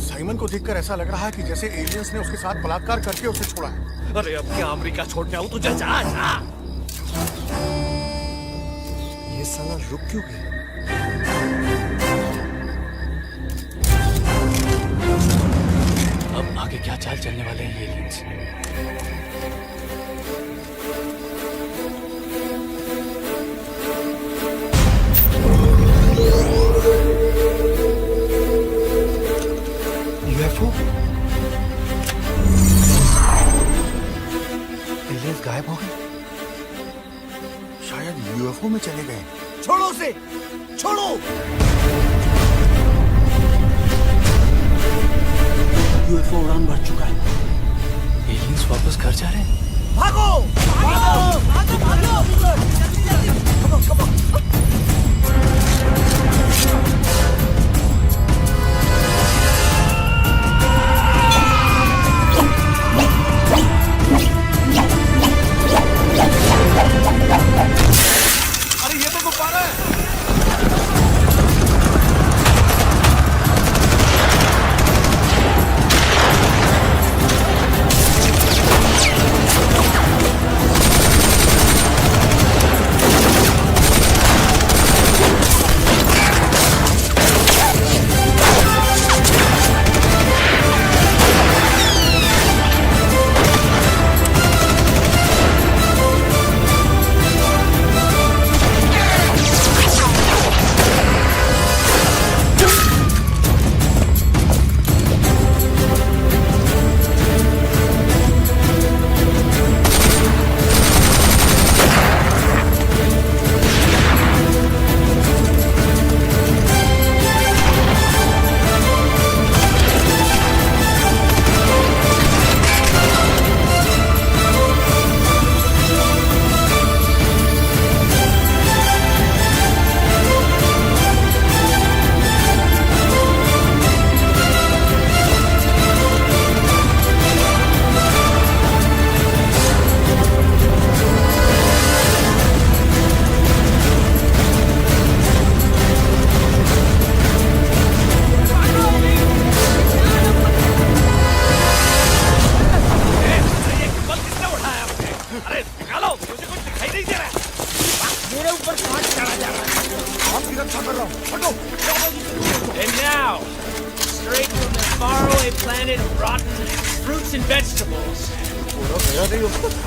साइमन को देखकर ऐसा लग रहा है कि जैसे एलियंस ने उसके साथ बलात्कार करके उसे छोड़ा है। अरे अब क्या अमेरिका छोड़ने आऊं तुझे? जा जा। ये साला रुक क्यों गया? अब आगे क्या चाल चलने वाले हैं ये एलियंस? यूएफओ? एलियंस गायब हो गए? शायद यूएफओ में चले गए। छोड़ो उसे, छोड़ो। यूएफओ उड़ान भर चुका है। एलियंस वापस घर जा रहे हैं। भागो, भागो, भागो, भागो। जल्दी जल्दी। Come on, come on. अरे ये तो गुब्बारा है। And now, straight from the faraway planet of rotten fruits and vegetables.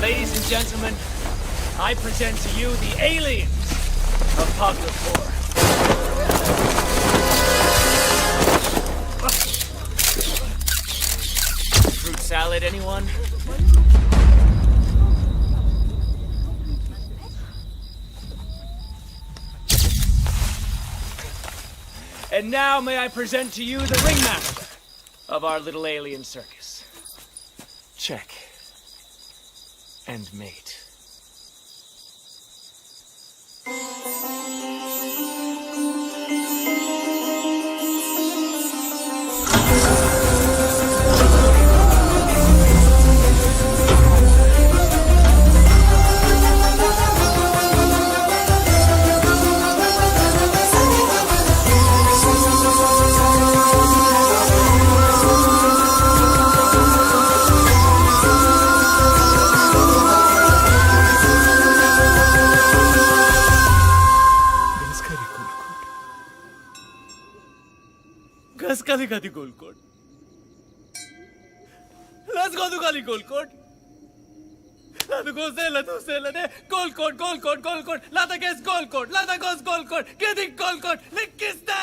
Ladies and gentlemen, I present to you the aliens of Paglapur. Fruit salad, anyone? And now may I present to you the ringmaster of our little alien circus. Check. And mate. Gaskali gold coat. Let's go to Gali gold coat. Lata goes there, Lata say, Lata gold coat, gold coat, gold coat. Lata gets gold coat, Lata goes gold coat. Getting gold coat. Likiste.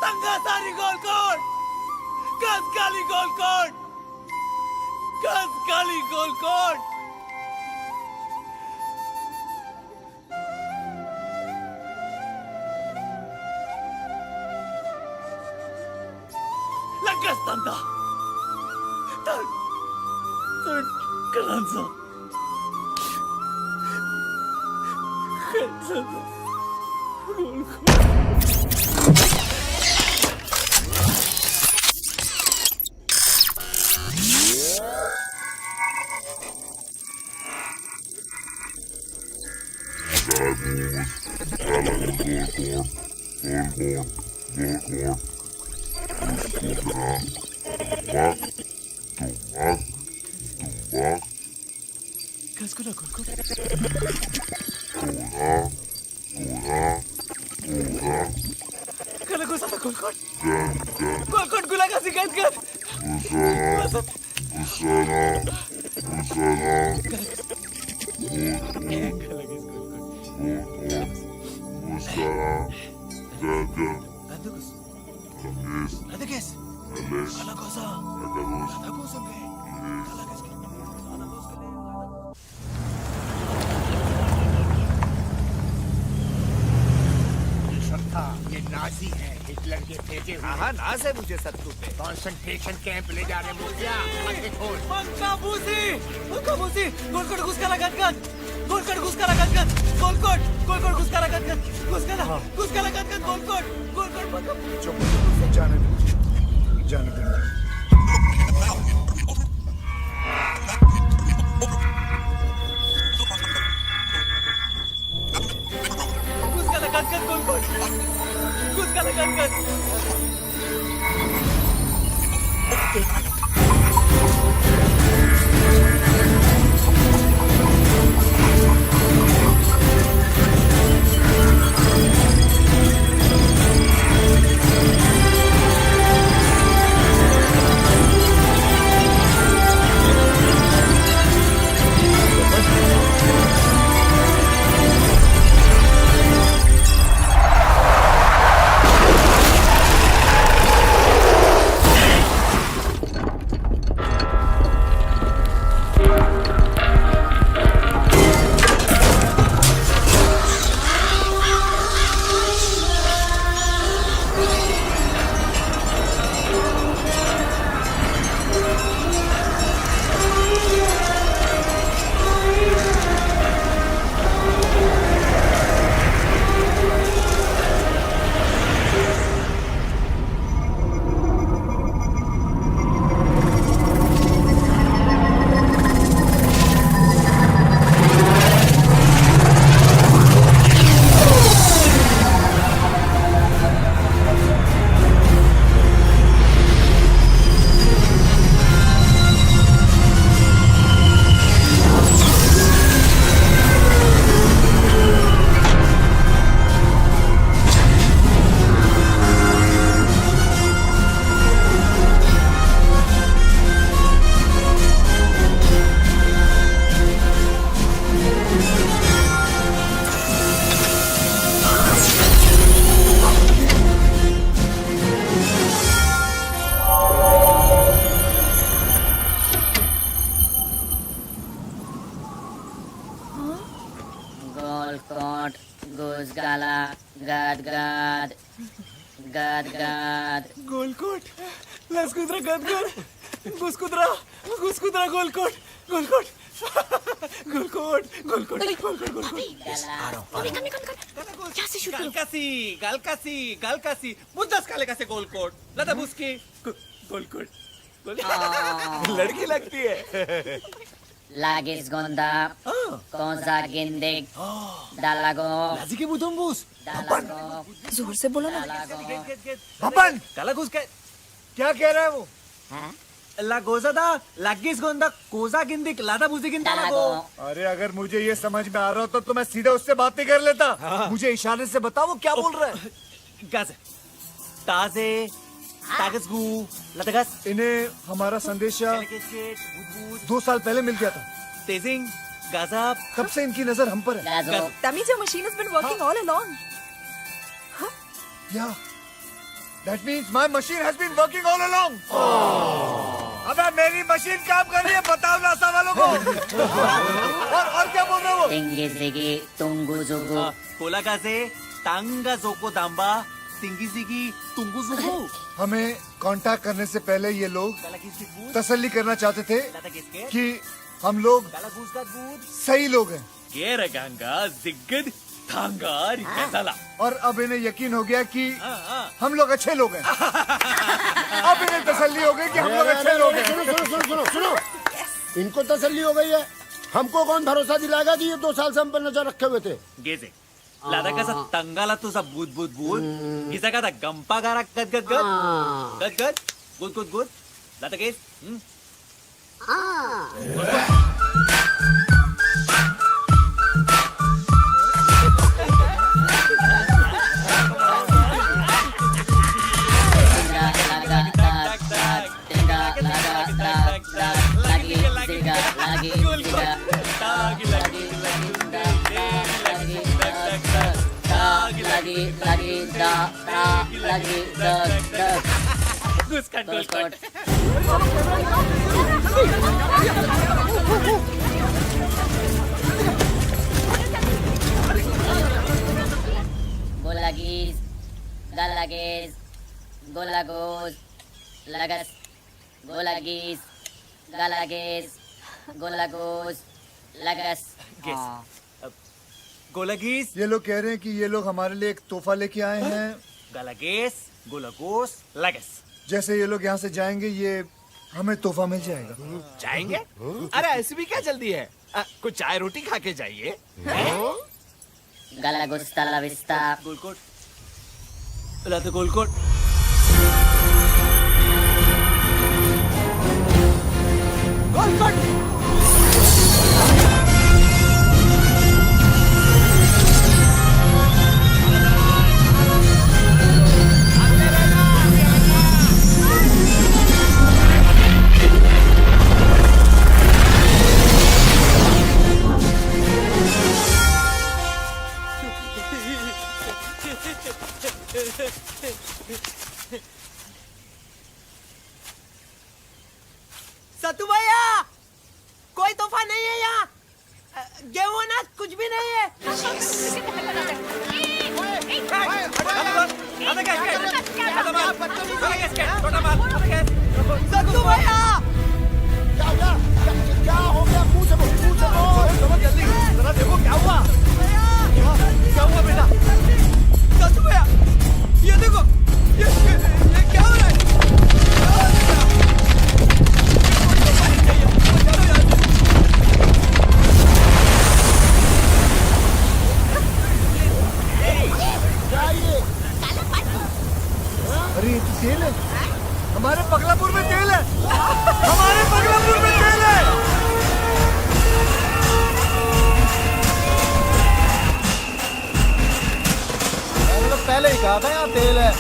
Tanga sari gold coat. Gaskali gold coat. Gaskali gold coat. Gastanda. Third Granza. Rasgulla Golkot काला गोसाला गोलकोट गोलकोट गुला का सिकंद कर ये Nazi है Hitler के भेजे हुए। हाँ नाज है मुझे शत्रु पे। कॉन्सेंट्रेशन कैंप ले जा रहे मुर्गिया। आंखें खोल। मंकाबूसी गोलकोट घुसकाला गदगद गोलकोट घुसकाला गदगद गोलकोट गोलकोट घुसकाला गदगद घुसकाला गदगद गोलकोट गोलकोट चुप जाने दो जाने दो घुसकाला गदगद गोलकोट घुसकाला गदगद गोलकोट घुसकाला गदगद गदगद गोलकोट लसकुद्रा गदगद घुसकुद्रा घुसकुद्रा गोलकोट गोलकोट गोलकोट गोलकोट गोलकोट गोलकोट गालकासी गालकासी बुद्धास काले का से गोलकोट लता बुसकी गोलकोट लड़की लगती है Lagis gonda Konza gindig Dalago लाजी बुधुम्बुस Dalago जोर से बोलो ना बपन काला घुस के क्या कह रहा है वो ला गोजादा लागिस गोंदा कोजा गिंदिक लादा बुजी गिंदा लागो अरे अगर मुझे ये समझ में आ रहा होता तो मैं सीधा उससे बात नहीं कर लेता। मुझे इशारे से बताओ वो क्या बोल रहा है। गाजे ताजे तागसगु लतगस इन्हें हमारा संदेशा 2 साल पहले मिल गया था। तेजिंग गाजा तब से इनकी नजर हम पर है। That means your machine has been working all along. Yeah. That means my machine has been working all along. अबे मेरी मशीन काम कर रही है बताओ नासा वालों को। और क्या बोल रहे हो? Tingi zigi tungu zugu Cola गाजे तांगा जोको दाम्बा तिंगी जिगी तुंगु जुगु हमें कांटेक्ट करने से पहले ये लोग तसल्ली करना चाहते थे कि हम लोग सही लोग हैं। गेर गंगा जिग्गद थांगा रिकसला और अब इन्हें यकीन हो गया कि हम लोग अच्छे लोग हैं। अब इन्हें तसल्ली हो गई कि हम लोग अच्छे लोग हैं। सुनो सुनो सुनो सुनो इनको तसल्ली हो गई है हमको कौन भरोसा दिलाएगा कि ये 2 साल से हम पर नजर रखे हुए थे? गेजे लादा कसा तंगाला तुझा बूद बूद बूद गिजा का गंपा गारा गद गद गद गद गद गुद गुद गुद लादा case Golagis, galagis, golagos, lagas, golagis, galagis, golagos, lagas. गोलागीस ये लोग कह रहे हैं कि ये लोग हमारे लिए एक तोहफा लेके आए हैं। गालागेस गोलागोस लगस। जैसे ये लोग यहाँ से जाएंगे ये हमें तोहफा मिल जाएगा। जाएंगे? अरे ऐसी भी क्या जल्दी है? कुछ चाय रोटी खा के जाइए। Galagos hasta la vista. Golkot लाते गोलकोट गोलकोट सतु भैया कोई तोहफा नहीं है यहाँ गेहूं अनाज कुछ भी नहीं है सतु भैया क्या हो गया? मुंह से बोल जल्दी जरा देखो क्या हुआ बेटा सतु भैया ये देखो ये क्या हो रहा है अरे ये तो तेल है। हमारे पगलापुर में तेल है। हमारे पगलापुर में तेल है। मैंने तो पहले ही कहा था यहाँ तेल है।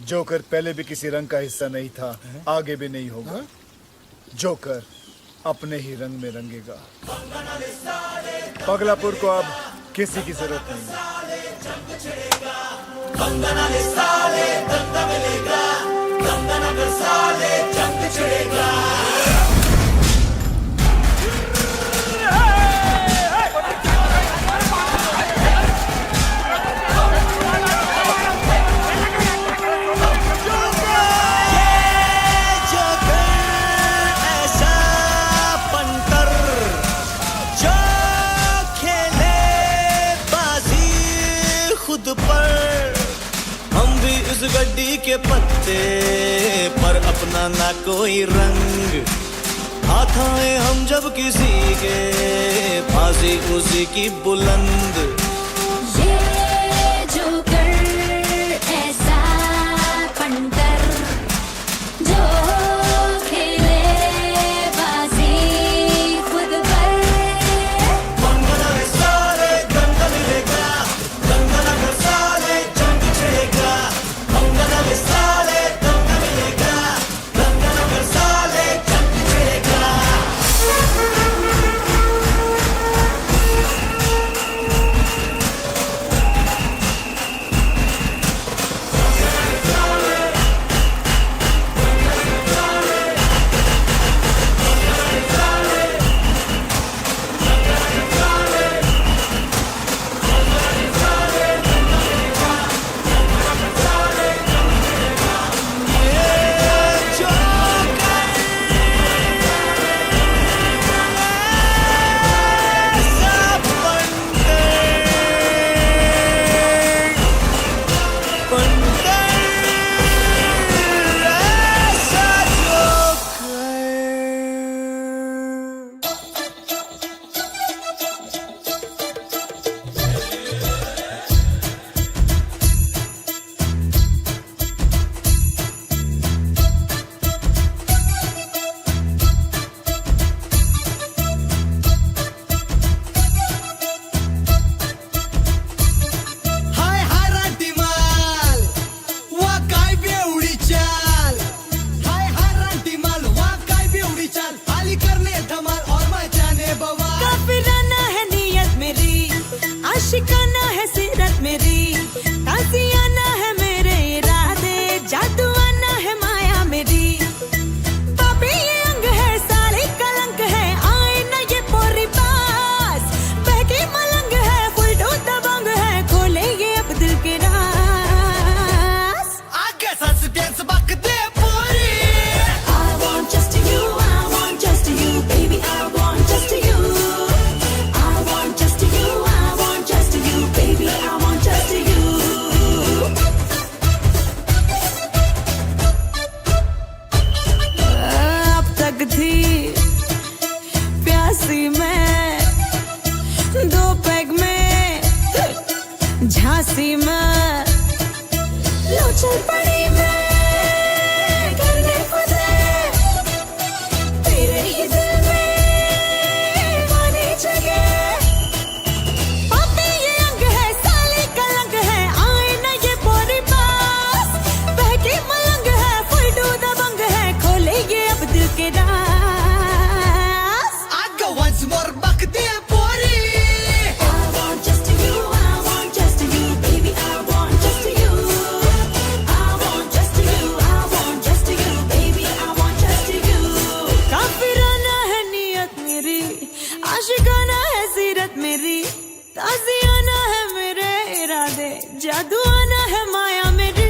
जोकर पहले भी किसी रंग का हिस्सा नहीं था, आगे भी नहीं होगा। जोकर अपने ही रंग में रंगेगा। पगलापुर को अब किसी की जरूरत नहीं है। इस गड्डी के पत्ते पर अपना ना कोई रंग, हाथ आए हम जब किसी के, फांसी उसी की बुलंद। ये जो कर ऐसा फनकर, जो खेले बाजी खुद पर। मंगना में सारे गंग मिलेगा, गंगना में सारे जंग छिड़ेगा। मंगना में सारे गंग मिलेगा, गंगना में सारे जंग छिड़ेगा। हाय हाय रानटी माल, वा काय बेवडी चाल। हाय हाय रानटी माल, वा काय बेवडी चाल। आली करने धमाल और मचाने बवाल। काफिराना है नियत मेरी, आशिकाना है सीरत मेरी, ताज़ियाना है मेरे इरादे, जादुआना है माया मेरी। पापी ये अंग है, सारे कलंक है, आए ना ये पोरी पास। बहकी मलंग है, फुल डोज दबंग है, खोले ये अब दिल के राज। आगे सस्पेंस बक दे पूरी। I want just you, I want just you, baby, I want just you. I want just you, I want just you, baby, I want just you. अब तक थी प्यासी मैं, दो पैग में झांसी में, लो चल पड़ी मैं करने फतेह, तेरे ही दिल में माने जगह। पापी ये अंग है, साले कलंक है, आए ना ये पोरी पास। बहकी मलंग है, फुल डू दबंग है, खोले ये अब दिल के राज। आगे once more बक दे पूरी। I want just you, I want just you, baby, I want just you. I want just you, I want just you, baby, I want just you. काफिराना है नियत मेरी, आशिकाना है सीरत मेरी, ताज़ियाना है मेरे इरादे, जादुआना है माया मेरी।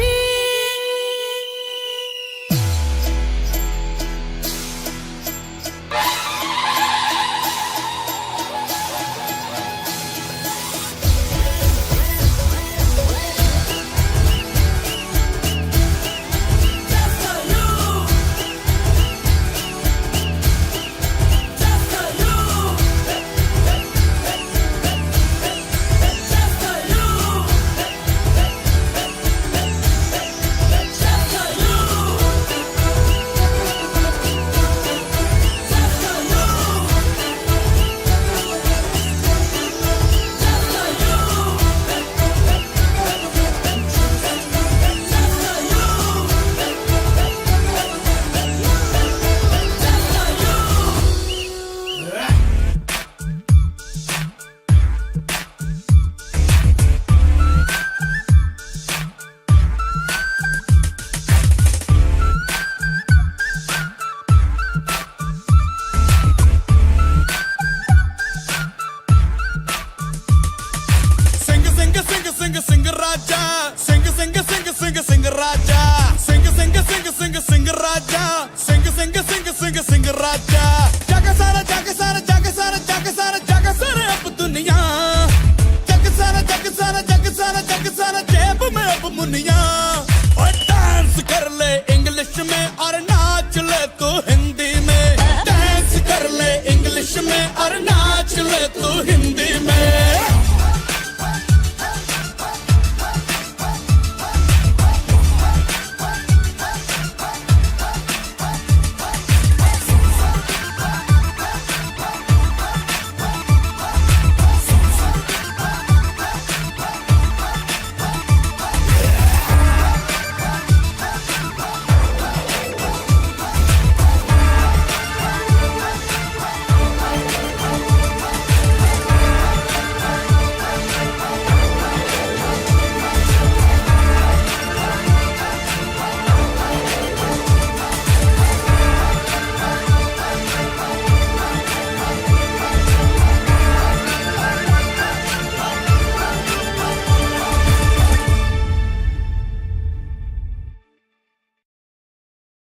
राजा सिंह सिंह सिंह सिंह सिंह राजा जग सारा